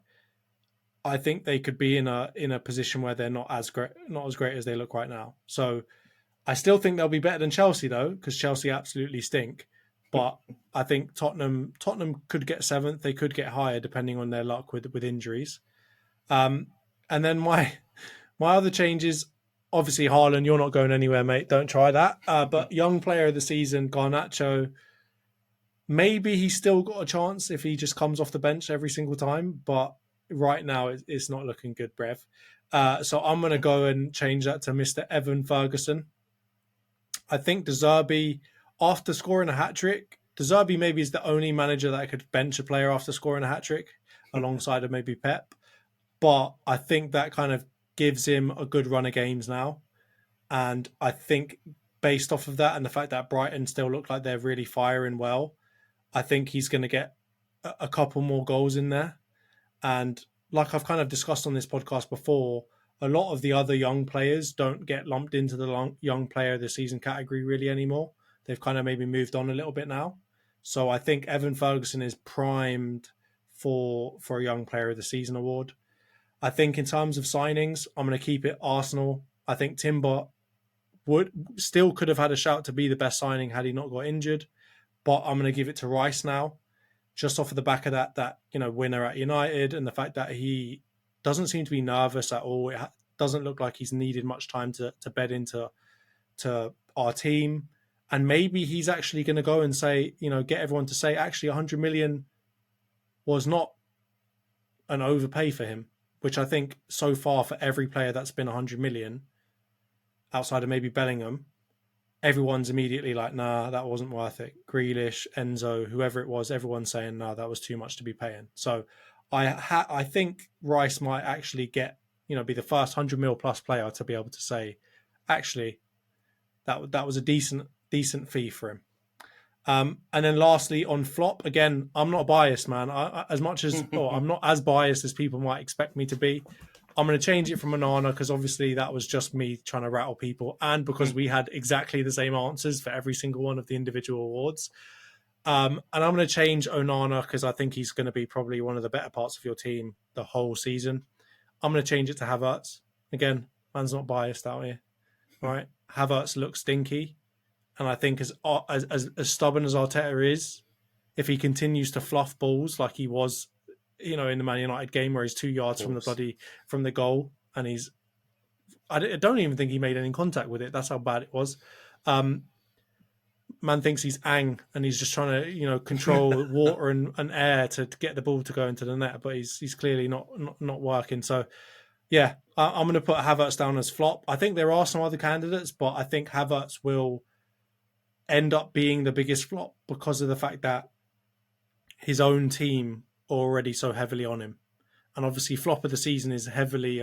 I think they could be in a position where they're not as great as they look right now. So I still think they'll be better than Chelsea though, because Chelsea absolutely stink. But I think Tottenham could get 7th. They could get higher depending on their luck with injuries. And then my other changes, obviously Haaland, you're not going anywhere, mate. Don't try that. But young player of the season, Garnacho, maybe he's still got a chance if he just comes off the bench every single time. But right now it's not looking good, Brev. So I'm going to go and change that to Mr. Evan Ferguson. I think De Zerbi, after scoring a hat-trick, De Zerbi maybe is the only manager that could bench a player after scoring a hat-trick alongside of maybe Pep. But I think that kind of gives him a good run of games now. And I think based off of that and the fact that Brighton still look like they're really firing well, I think he's going to get a couple more goals in there. And like I've kind of discussed on this podcast before, a lot of the other young players don't get lumped into the young player of the season category really anymore. They've kind of maybe moved on a little bit now. So I think Evan Ferguson is primed for a young player of the season award. I think in terms of signings, I'm going to keep it Arsenal. I think Timber could have had a shout to be the best signing had he not got injured. But I'm going to give it to Rice now, just off of the back of that winner at United and the fact that he doesn't seem to be nervous at all. It doesn't look like he's needed much time to bed into our team. And maybe he's actually going to go and say, get everyone to say, actually 100 million was not an overpay for him, which I think so far for every player that's been 100 million, outside of maybe Bellingham, everyone's immediately like, nah, that wasn't worth it. Grealish, Enzo, whoever it was, everyone's saying, nah, that was too much to be paying. So I think Rice might actually get, be the first 100 mil plus player to be able to say, actually, that was a decent fee for him. And then lastly, on flop, again, I'm not biased, man. I'm not as biased as people might expect me to be. I'm going to change it from Onana because obviously that was just me trying to rattle people, and because we had exactly the same answers for every single one of the individual awards. And I'm going to change Onana because I think he's going to be probably one of the better parts of your team the whole season. I'm going to change it to Havertz. Again, man's not biased out here. All right. Havertz looks stinky. And I think as stubborn as Arteta is, if he continues to fluff balls like he was, in the Man United game where he's 2 yards from the goal, and I don't even think he made any contact with it. That's how bad it was. Man thinks he's Ang and he's just trying to, control water and air to get the ball to go into the net, but he's clearly not working. So, yeah, I'm going to put Havertz down as flop. I think there are some other candidates, but I think Havertz will end up being the biggest flop because of the fact that his own team are already so heavily on him. And obviously flop of the season is heavily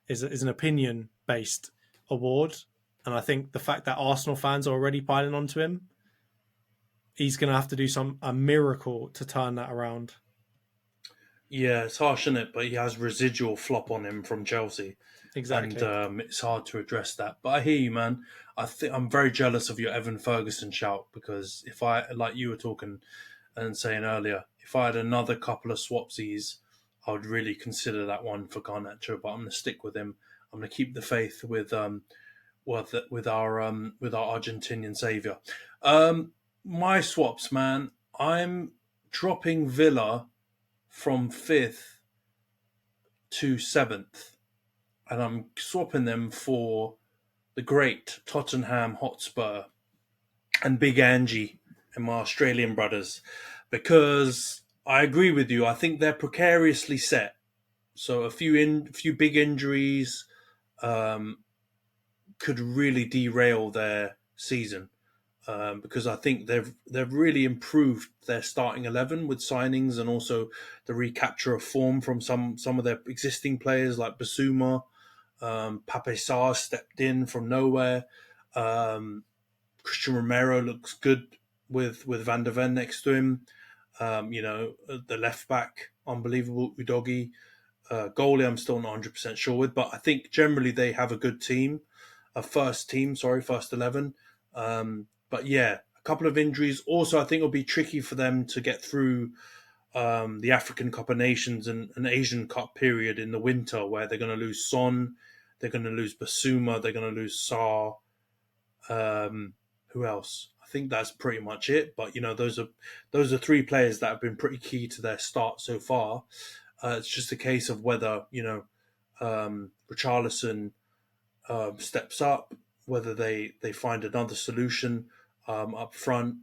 is an opinion based award. And I think the fact that Arsenal fans are already piling onto him, he's going to have to do a miracle to turn that around. Yeah, it's harsh, isn't it? But he has residual flop on him from Chelsea. Exactly. And it's hard to address that. But I hear you, man. I think I'm very jealous of your Evan Ferguson shout because if I, like you were talking and saying earlier, if I had another couple of swapsies, I would really consider that one for Garnacho. But I'm going to stick with him. I'm going to keep the faith with our Argentinian saviour. My swaps, man. I'm dropping Villa from 5th to 7th, and I'm swapping them for the great Tottenham Hotspur and Big Angie and my Australian brothers, because I agree with you. I think they're precariously set. So a few big injuries could really derail their season, because I think they've really improved their starting 11 with signings and also the recapture of form from some of their existing players like Basuma. Pape Sarr stepped in from nowhere. Christian Romero looks good with Van der Ven next to him. The left back, unbelievable. Udogi. Goalie, I'm still not 100% sure with, but I think generally they have a good team. First 11. But yeah, a couple of injuries. Also, I think it'll be tricky for them to get through the African Cup of Nations and an Asian Cup period in the winter, where they're going to lose Son, they're going to lose Basuma, they're going to lose Sarr. Who else? I think that's pretty much it. But those are three players that have been pretty key to their start so far. It's just a case of whether Richarlison steps up, whether they find another solution up front.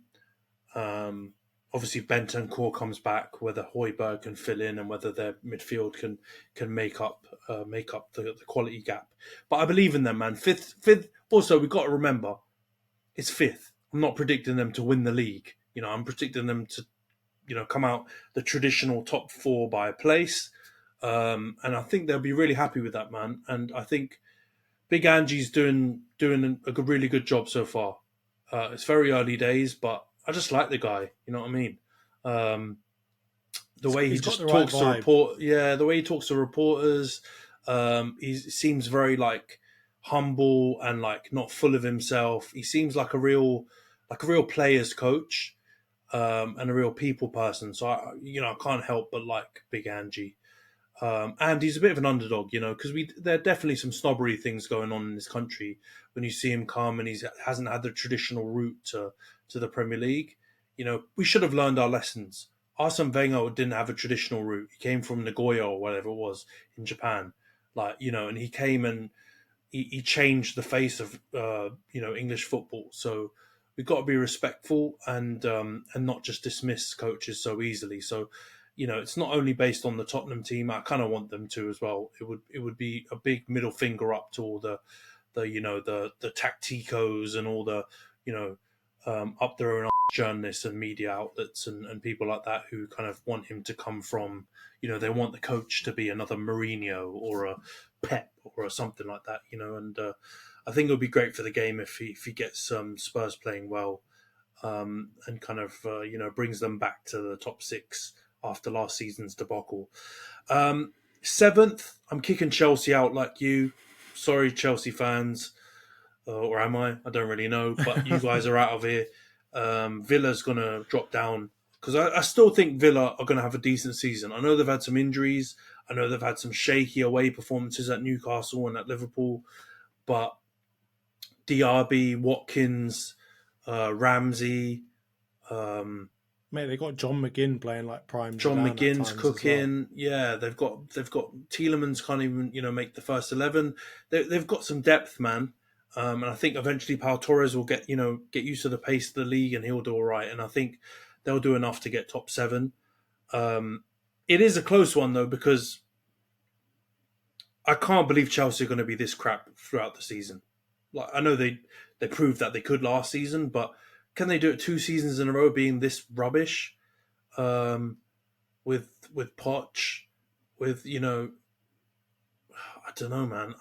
Obviously, Bentancur comes back, whether Højbjerg can fill in and whether their midfield can make up the quality gap. But I believe in them, man. Fifth. Also, we've got to remember, it's 5th. I'm not predicting them to win the league. I'm predicting them to come out the traditional top 4 by a place. And I think they'll be really happy with that, man. And I think Big Angie's doing a really good job so far. It's very early days, but I just like the guy. You know what I mean? The way he just talks to the way he talks to reporters, he seems very humble and not full of himself. He seems like a real player's coach, and a real people person. So I can't help but like Big Angie. And he's a bit of an underdog, because there are definitely some snobbery things going on in this country when you see him come and he hasn't had the traditional route to the Premier League. We should have learned our lessons. Arsene Wenger didn't have a traditional route. He came from Nagoya or whatever it was in Japan, and he came and he changed the face of English football. So we've got to be respectful and not just dismiss coaches so easily. So it's not only based on the Tottenham team. I kind of want them to as well. It would be a big middle finger up to all the tacticos and all the up their own journalists and media outlets and people like that who kind of want him to come from. They want the coach to be another Mourinho or a Pep or something like that. And I think it would be great for the game if he gets Spurs playing well, and kind of brings them back to the top 6 after last season's debacle. 7th, I'm kicking Chelsea out like you. Sorry, Chelsea fans. Or am I? I don't really know. But you guys are out of here. Villa's going to drop down. Because I still think Villa are going to have a decent season. I know they've had some injuries. I know they've had some shaky away performances at Newcastle and at Liverpool. But Diaby, Watkins, Ramsey... Mate, they got John McGinn playing prime. John McGinn's cooking. Well. Yeah, they've got Tielemans can't even make the first 11. They've got some depth, man. And I think eventually Pau Torres will get used to the pace of the league and he'll do all right. And I think they'll do enough to get top 7. It is a close one though, because I can't believe Chelsea are going to be this crap throughout the season. I know they proved that they could last season, but can they do it 2 seasons in a row being this rubbish? With Poch, with I don't know, man.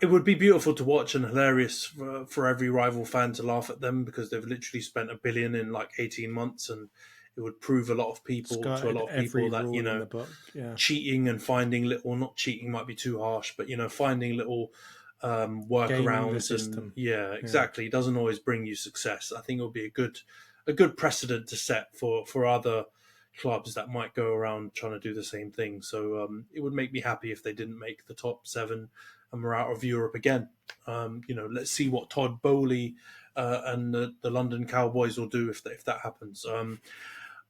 It would be beautiful to watch and hilarious for every rival fan to laugh at them, because they've literally spent $1 billion in 18 months, and it would prove to a lot of people that cheating and finding little, not cheating might be too harsh, but finding little workarounds and exactly. It doesn't always bring you success. I think it'll be a good a good precedent to set for other clubs that might go around trying to do the same thing. So it would make me happy if they didn't make the top 7 and we're out of Europe again. Let's see what Todd Bowley and the London Cowboys will do if that happens.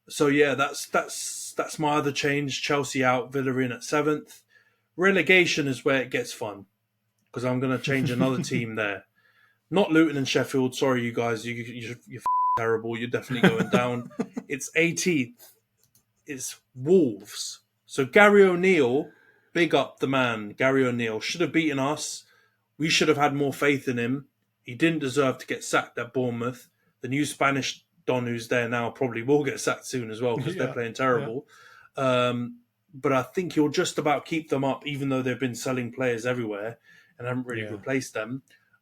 So yeah, that's my other change. Chelsea out, Villa in at 7th. Relegation is where it gets fun because I'm going to change another team there. Not Luton and Sheffield. Sorry, you guys, you're terrible. You're definitely going down. It's 18th. It's Wolves. So Gary O'Neill, big up the man. Gary O'Neill should have beaten us. We should have had more faith in him. He didn't deserve to get sacked at Bournemouth. The new Spanish Don who's there now probably will get sacked soon as well because they're playing terrible. Yeah. But I think he'll just about keep them up, even though they've been selling players everywhere and haven't really replaced them.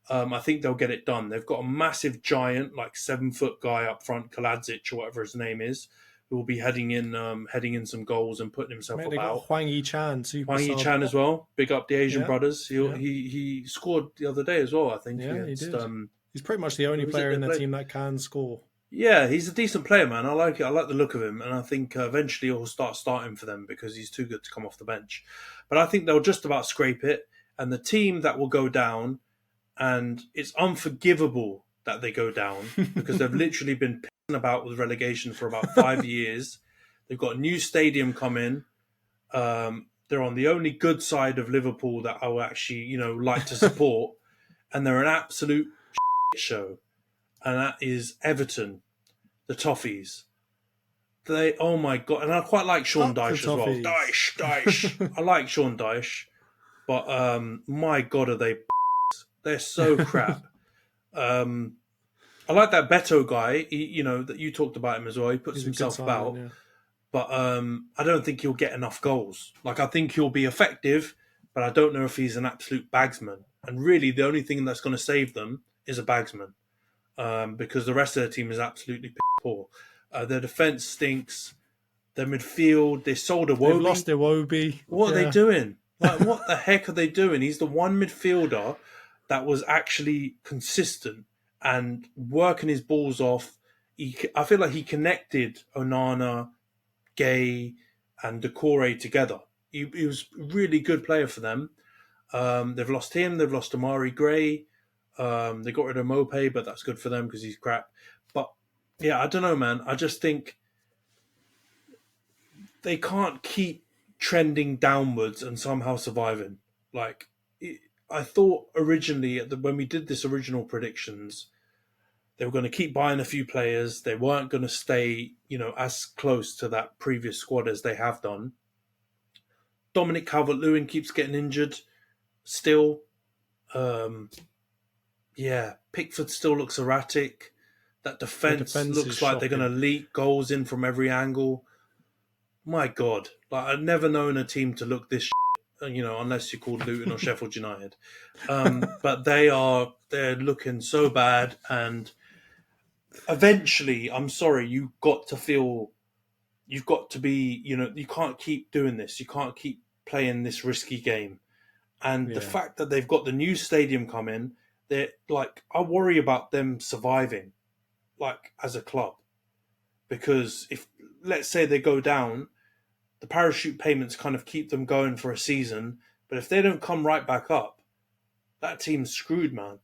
I think they'll get it done. They've got a massive giant, like 7-foot guy up front, Kaladzic or whatever his name is, who will be heading in some goals and putting himself about. They got Hwang Yi-chan, Hwang Yi-chan as well. Big up the Asian brothers. He scored the other day as well, I think. Yeah, he did. He's pretty much the only player in the team that can score. Yeah, he's a decent player, man. I like it. I like the look of him, and I think eventually he'll start starting for them because he's too good to come off the bench. But I think they'll just about scrape it, and the team that will go down, and it's unforgivable that they go down because they've literally been pissing about with relegation for about 5 years. They've got a new stadium coming. They're on the only good side of Liverpool that I will actually, like to support, and they're an absolute shit show. And that is Everton, the Toffees. Oh my God. And I quite like Sean Dyche as well. Dyche. I like Sean Dyche. But my God, are they they're so crap. I like that Beto guy, that you talked about him as well. He puts himself about. Yeah. But I don't think he'll get enough goals. Like, I think he'll be effective, but I don't know if he's an absolute bagsman. And really, the only thing that's going to save them is a bagsman. Because the rest of their team is absolutely poor. Their defence stinks. Their midfield, they sold Iwobi. They've lost Iwobi. What are they doing? Like, what the heck are they doing? He's the one midfielder that was actually consistent and working his balls off. I feel like he connected Onana, Gay, and Doucouré together. He was a really good player for them. They've lost him. They've lost Amari Gray. They got rid of Mopé, but that's good for them because he's crap. But yeah, I don't know, man. I just think they can't keep trending downwards and somehow surviving. Like, I thought originally when we did this original predictions, they were going to keep buying a few players. They weren't going to stay, as close to that previous squad as they have done. Dominic Calvert-Lewin keeps getting injured still. Yeah, Pickford still looks erratic. That defense looks like they're going to leak goals in from every angle. My God, like, I've never known a team to look this, unless you're called Luton or Sheffield United. But they're looking so bad, and eventually, I'm sorry, you've got to be, you can't keep doing this. You can't keep playing this risky game. And the fact that they've got the new stadium coming, they're like, I worry about them surviving, like, as a club, because if, let's say, they go down, the parachute payments kind of keep them going for a season, but if they don't come right back up, that team's screwed, man.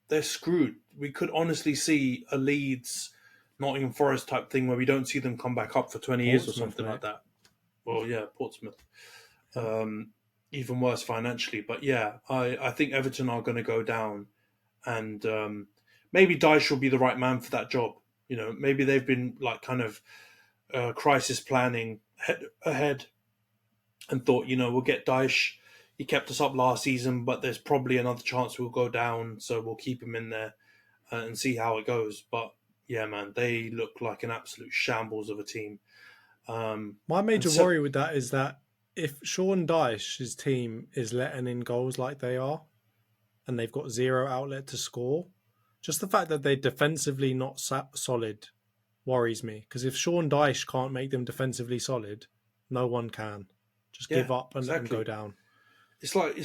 They're screwed. We could honestly see a Leeds, Nottingham Forest type thing where we don't see them come back up for 20 years or something like that. Well, yeah, Portsmouth. Even worse financially. But yeah, I think Everton are going to go down, and maybe Dyche will be the right man for that job. Maybe they've been like kind of crisis planning ahead and thought, we'll get Dyche. He kept us up last season, but there's probably another chance we'll go down, so we'll keep him in there and see how it goes. But yeah, man, they look like an absolute shambles of a team. My major worry with that is that if Sean Dyche's team is letting in goals like they are, and they've got zero outlet to score, just the fact that they're defensively not solid worries me. Because if Sean Dyche can't make them defensively solid, no one can. Just give up and go down. It's like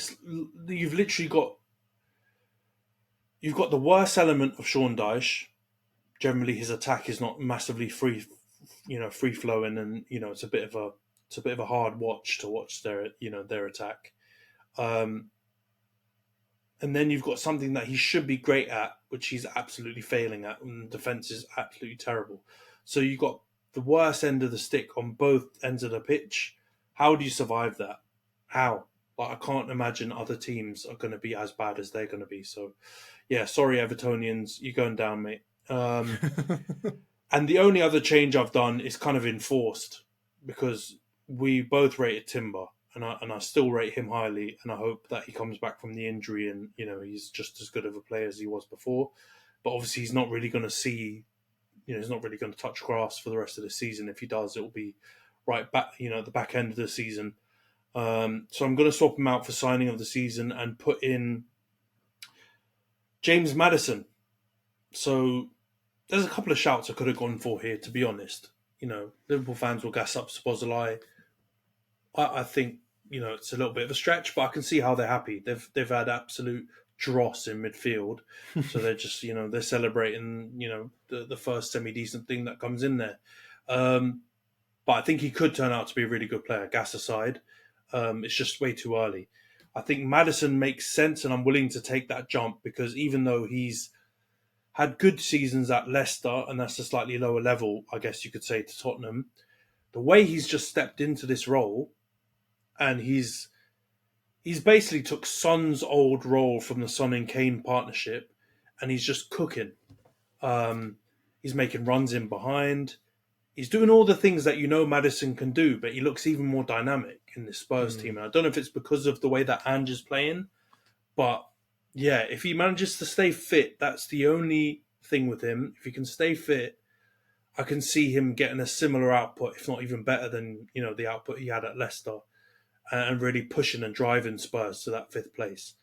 you've literally got the worst element of Sean Dyche, generally his attack is not massively free flowing, and it's a bit of a hard watch to watch their attack. And then you've got something that he should be great at, which he's absolutely failing at, and defense is absolutely terrible. So you've got the worst end of the stick on both ends of the pitch. How do you survive that? How? Like, I can't imagine other teams are going to be as bad as they're going to be. So, yeah, sorry, Evertonians, you're going down, mate. And the only other change I've done is kind of enforced, because we both rated Timber, and I still rate him highly, and I hope that he comes back from the injury and he's just as good of a player as he was before. But obviously he's not really going to see, he's not really going to touch grass for the rest of the season. If he does, it will be right back, at the back end of the season. So I'm going to swap him out for signing of the season and put in James Maddison. So there's a couple of shouts I could have gone for here, to be honest. Liverpool fans will gas up Szoboszlai. I think, it's a little bit of a stretch, but I can see how they're happy. They've had absolute dross in midfield. So they're just, they're celebrating, the first semi-decent thing that comes in there. But I think he could turn out to be a really good player, gas aside. It's just way too early. I think Maddison makes sense, and I'm willing to take that jump, because even though he's had good seasons at Leicester, and that's a slightly lower level, I guess you could say, to Tottenham, the way he's just stepped into this role, and he's basically took Son's old role from the Son and Kane partnership, and he's just cooking. He's making runs in behind. He's doing all the things that Maddison can do, but he looks even more dynamic in this Spurs team. And I don't know if it's because of the way that Ange is playing, but yeah, if he manages to stay fit, that's the only thing with him. If he can stay fit, I can see him getting a similar output, if not even better than, the output he had at Leicester, and really pushing and driving Spurs to that 5th place.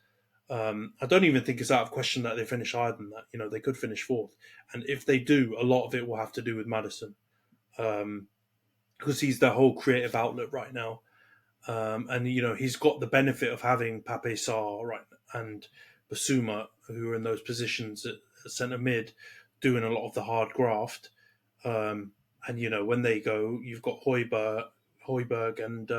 I don't even think it's out of question that they finish higher than that. They could finish 4th. And if they do, a lot of it will have to do with Maddison, because he's their whole creative outlet right now. And, he's got the benefit of having Pape Sarr and Basuma, who are in those positions at centre mid, doing a lot of the hard graft. And, when they go, you've got Højbjerg and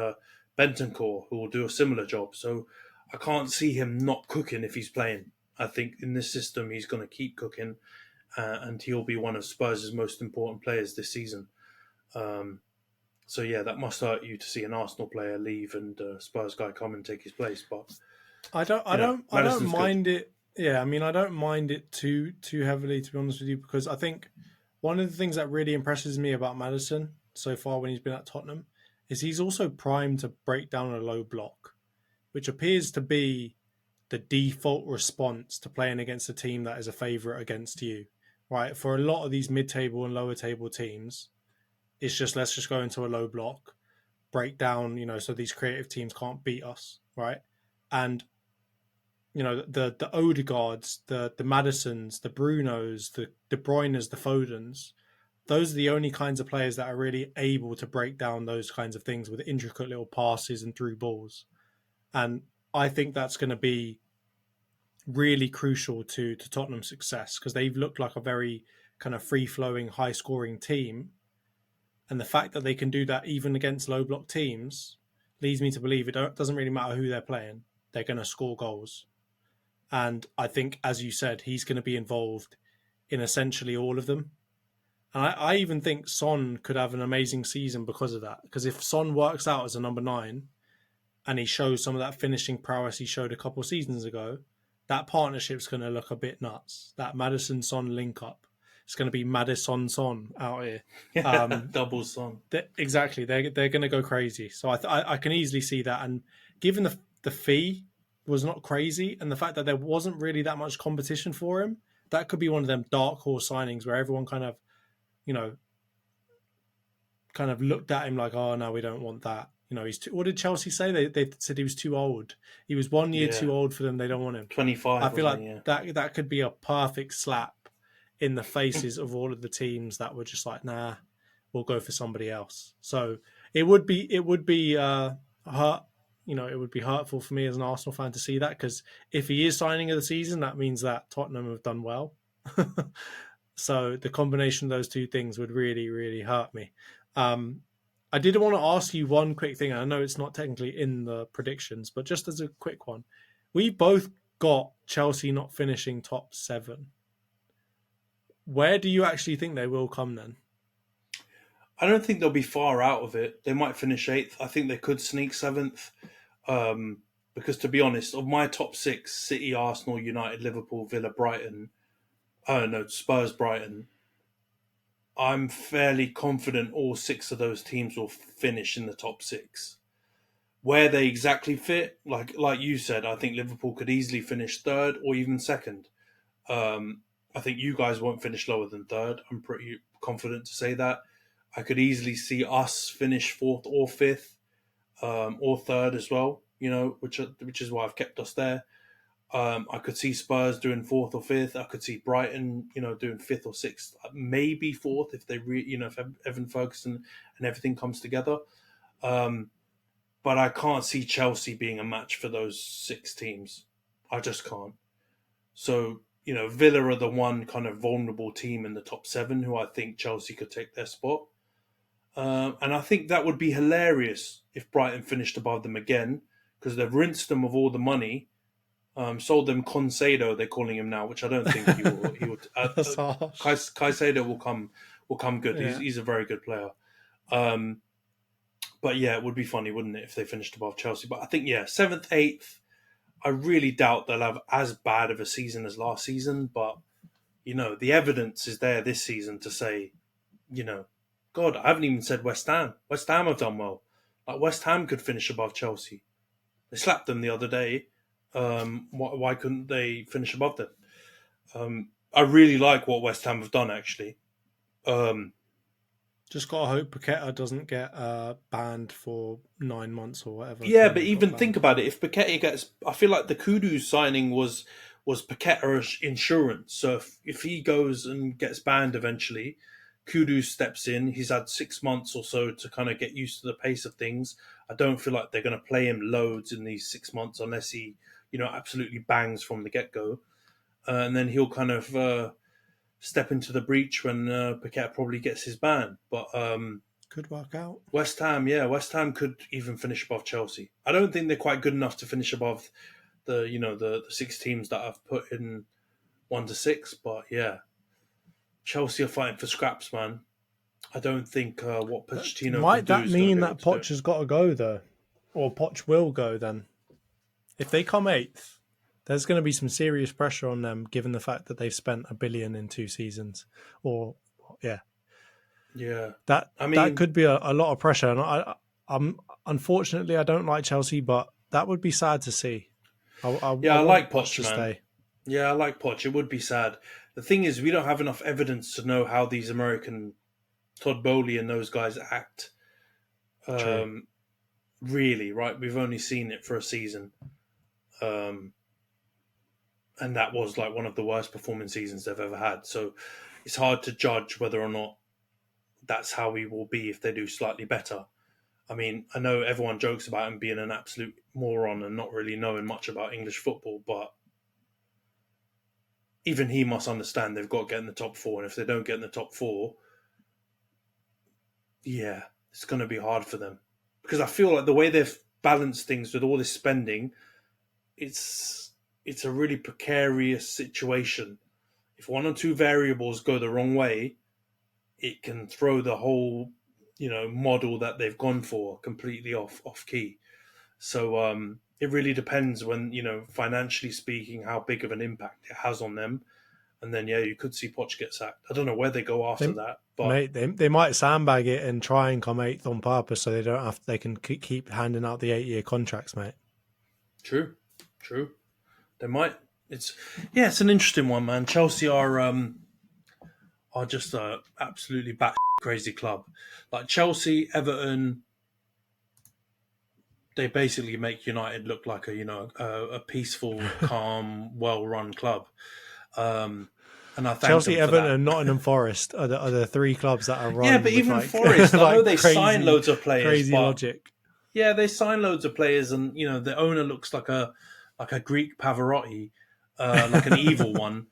Bentancur, who will do a similar job. So I can't see him not cooking if he's playing. I think in this system, he's going to keep cooking, and he'll be one of Spurs' most important players this season. So yeah, that must hurt you to see an Arsenal player leave and a Spurs guy come and take his place. But I don't mind it. Yeah, I mean, I don't mind it too heavily, to be honest with you, because I think one of the things that really impresses me about Maddison so far when he's been at Tottenham is he's also primed to break down a low block, which appears to be the default response to playing against a team that is a favourite against you, right? For a lot of these mid-table and lower table teams, it's just, let's just go into a low block, break down, so these creative teams can't beat us, right? And, the Odegaards, the Maddisons, the Brunos, the De Bruynes, the Fodens, those are the only kinds of players that are really able to break down those kinds of things with intricate little passes and through balls. And I think that's going to be really crucial to Tottenham's success, because they've looked like a very kind of free-flowing, high-scoring team. And the fact that they can do that even against low-block teams leads me to believe it doesn't really matter who they're playing. They're going to score goals. And I think, as you said, he's going to be involved in essentially all of them. And I even think Son could have an amazing season because of that. Because if Son works out as a number 9 and he shows some of that finishing prowess he showed a couple of seasons ago, that partnership's going to look a bit nuts. That Maddison-Son link-up. It's going to be Maddison-Son out here. Double Son. Exactly. They're going to go crazy. So I can easily see that. And given the fee was not crazy, and the fact that there wasn't really that much competition for him, that could be one of them dark horse signings where everyone kind of looked at him like, oh, no, we don't want that. He's too, what did Chelsea say? They said he was too old. He was 1 year too old for them. They don't want him. 25. I feel like that could be a perfect slap in the faces of all of the teams that were just like, nah, we'll go for somebody else. So it would be hurt. It would be hurtful for me as an Arsenal fan to see that, because if he is signing of the season, that means that Tottenham have done well. So the combination of those two things would really, really hurt me. I did want to ask you one quick thing. I know it's not technically in the predictions, but just as a quick one, we both got Chelsea not finishing top 7. Where do you actually think they will come then? I don't think they'll be far out of it. They might finish 8th. I think they could sneak 7th. Because to be honest, of my top 6, City, Arsenal, United, Liverpool, Villa, Brighton, Spurs, Brighton, I'm fairly confident all 6 of those teams will finish in the top 6. Where they exactly fit, like you said, I think Liverpool could easily finish 3rd or even 2nd. I think you guys won't finish lower than 3rd. I'm pretty confident to say that. I could easily see us finish 4th or 5th, or 3rd as well, which is why I've kept us there. I could see Spurs doing 4th or 5th. I could see Brighton, doing 5th or 6th, maybe 4th if they, if Evan Ferguson and everything comes together. But I can't see Chelsea being a match for those 6 teams. I just can't. So, Villa are the one kind of vulnerable team in the top 7 who I think Chelsea could take their spot. And I think that would be hilarious if Brighton finished above them again, because they've rinsed them of all the money. Sold them Concedo, they're calling him now, which I don't think he will. Caicedo will come good. Yeah. He's a very good player. But yeah, it would be funny, wouldn't it, if they finished above Chelsea? But I think 7th, 8th. I really doubt they'll have as bad of a season as last season. But the evidence is there this season to say, God, I haven't even said West Ham. West Ham have done well. Like West Ham could finish above Chelsea. They slapped them the other day. Why couldn't they finish above them? I really like what West Ham have done, actually. Just gotta hope Paqueta doesn't get banned for 9 months or whatever. Yeah, but even think about it. If Paqueta gets, I feel like the Kudus signing was Paqueta insurance. So if he goes and gets banned eventually, Kudus steps in. He's had 6 months or so to kind of get used to the pace of things. I don't feel like they're going to play him loads in these 6 months unless he, absolutely bangs from the get-go. And then he'll kind of step into the breach when Paqueta probably gets his ban. But could work out. West Ham could even finish above Chelsea. I don't think they're quite good enough to finish above the 6 teams that I've put in 1 to 6. But yeah, Chelsea are fighting for scraps, man. I don't think what Pochettino might that mean that Poch has got to go though, or Poch will go then? If they come 8th, there's going to be some serious pressure on them, given the fact that they've spent $1 billion in 2 seasons. That could be a lot of pressure. And I'm unfortunately I don't like Chelsea, but that would be sad to see. I like Poch, man. Stay. Yeah, I like Poch. It would be sad. The thing is, we don't have enough evidence to know how these American Todd Bowley and those guys act. Really, right? We've only seen it for a season. And that was like one of the worst performing seasons they've ever had. So it's hard to judge whether or not that's how we will be if they do slightly better. I mean, I know everyone jokes about him being an absolute moron and not really knowing much about English football, but even he must understand they've got to get in the top 4. And if they don't get in the top 4, yeah, it's going to be hard for them. Because I feel like the way they've balanced things with all this spending, it's a really precarious situation. If 1 or 2 variables go the wrong way, it can throw the whole, model that they've gone for completely off key. So it really depends when, financially speaking, how big of an impact it has on them. And then, you could see Poch get sacked. I don't know where they go after that. But mate, they might sandbag it and try and come 8th on purpose so they can keep handing out the 8-year contracts, mate. True. They might. It's an interesting one, man. Chelsea are just a absolutely bat crazy club. Like Chelsea, Everton, they basically make United look like a peaceful, calm, well-run club. And I thank Chelsea, them for Everton, that. and Nottingham Forest are the 3 clubs that are run. Yeah, but even Forest, I know they sign loads of players. Crazy logic. Yeah, they sign loads of players, and the owner looks like a Greek Pavarotti, like an evil one.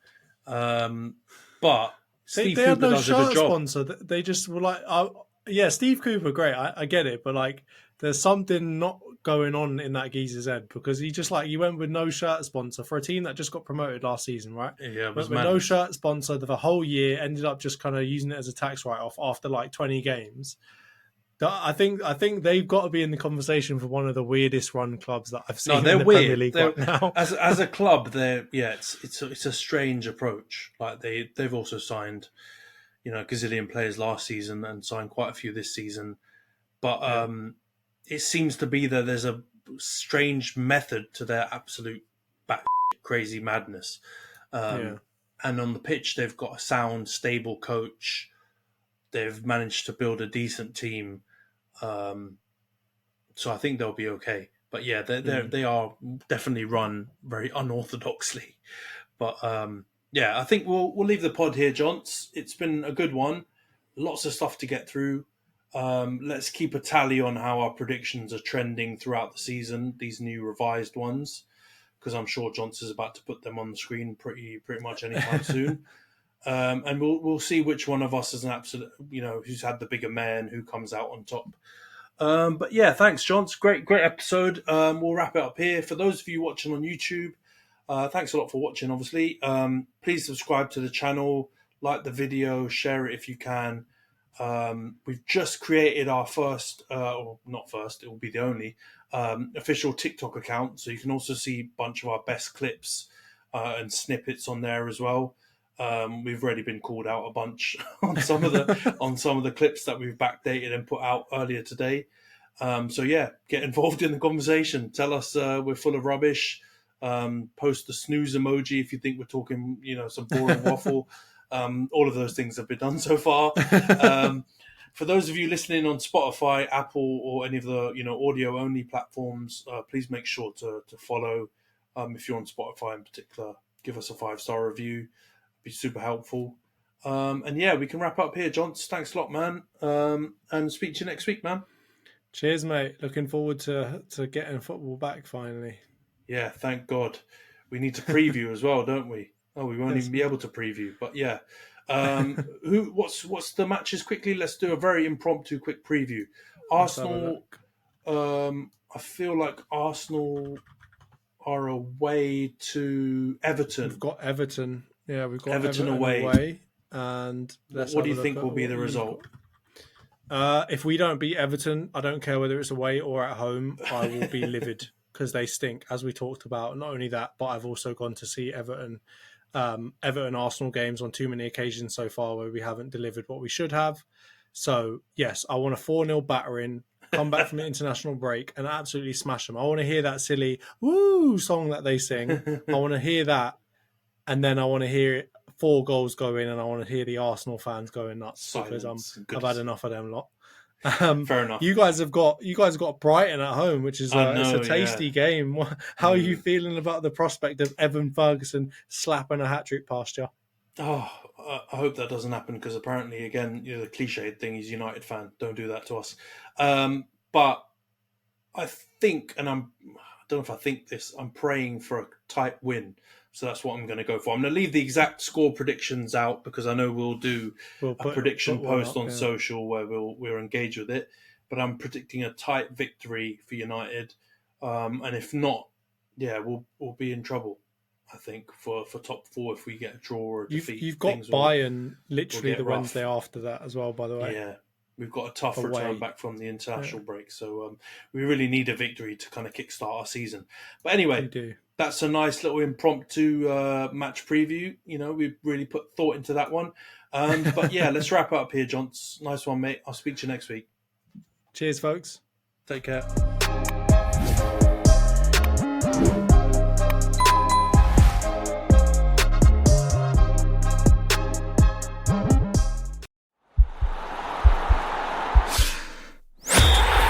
But Steve they had Cooper no does a good shirt job. sponsor. They just were like, yeah, Steve Cooper, great. I get it, but like, there's something not going on in that geezer's head, because he went with no shirt sponsor for a team that just got promoted last season, right? Yeah, it was went with no shirt sponsor the whole year. Ended up just kind of using it as a tax write-off after like 20 games. I think they've got to be in the conversation for one of the weirdest run clubs that I've seen. No, they're in the weird. Premier League right now. As a club, it's a strange approach. Like they've also signed, gazillion players last season and signed quite a few this season, but it seems to be that there's a strange method to their absolute crazy madness. And on the pitch, they've got a sound, stable coach. They've managed to build a decent team. So I think they'll be okay. But yeah, they are definitely run very unorthodoxly. But I think we'll leave the pod here, Jonts. It's been a good one. Lots of stuff to get through. Let's keep a tally on how our predictions are trending throughout the season, these new revised ones, because I'm sure Jonts is about to put them on the screen pretty much anytime soon. And we'll see which one of us is an absolute, who's had the bigger man, who comes out on top. But yeah, thanks, Jonts. Great episode. We'll wrap it up here. For those of you watching on YouTube, thanks a lot for watching, obviously. Please subscribe to the channel, like the video, share it if you can. We've just created our first, or not first, it will be the only, official TikTok account. So you can also see a bunch of our best clips and snippets on there as well. We've already been called out a bunch on some of the clips that we've backdated and put out earlier today. So yeah, get involved in the conversation. Tell us we're full of rubbish. Post the snooze emoji if you think we're talking, some boring waffle. All of those things have been done so far. For those of you listening on Spotify, Apple, or any of the audio only platforms, please make sure to follow. If you're on Spotify in particular, give us a 5-star review. Be super helpful. And yeah, we can wrap up here, Jonts. Thanks a lot, man. And speak to you next week, man. Cheers, mate. Looking forward to getting football back finally. Yeah, thank God. We need to preview as well, don't we? Oh, we won't even be able to preview. But yeah. What's the matches quickly? Let's do a very impromptu quick preview. Arsenal, I feel like Arsenal are away to Everton. We've got Everton. Yeah, we've got Everton away. And what do you think will be the result? If we don't beat Everton, I don't care whether it's away or at home, I will be livid because they stink, as we talked about. Not only that, but I've also gone to see Everton Arsenal games on too many occasions so far where we haven't delivered what we should have. So yes, I want a 4-0 battering, come back from the international break and absolutely smash them. I want to hear that silly woo song that they sing. I want to hear that. And then I want to hear it, 4 goals go in, and I want to hear the Arsenal fans going nuts because I've had enough of them lot. Fair enough. You guys got Brighton at home, which is it's a tasty game. How are you feeling about the prospect of Evan Ferguson slapping a hat-trick past you? Oh, I hope that doesn't happen because apparently, again, the cliched thing is United fan. Don't do that to us. But I think, and I don't know if I think this, I'm praying for a tight win. So that's what I'm going to go for. I'm going to leave the exact score predictions out because I know we'll do a prediction post on social where we'll engage with it. But I'm predicting a tight victory for United. And if not, we'll be in trouble, I think, for top 4 if we get a draw or a defeat. You've got Bayern literally the Wednesday after that as well, by the way. Yeah. We've got a tough return back from the international break. So we really need a victory to kind of kickstart our season. But anyway, that's a nice little impromptu match preview. We've really put thought into that one. But yeah, let's wrap it up here, Jonts. Nice one, mate. I'll speak to you next week. Cheers, folks. Take care.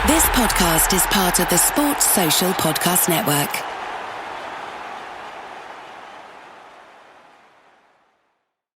This podcast is part of the Sports Social Podcast Network.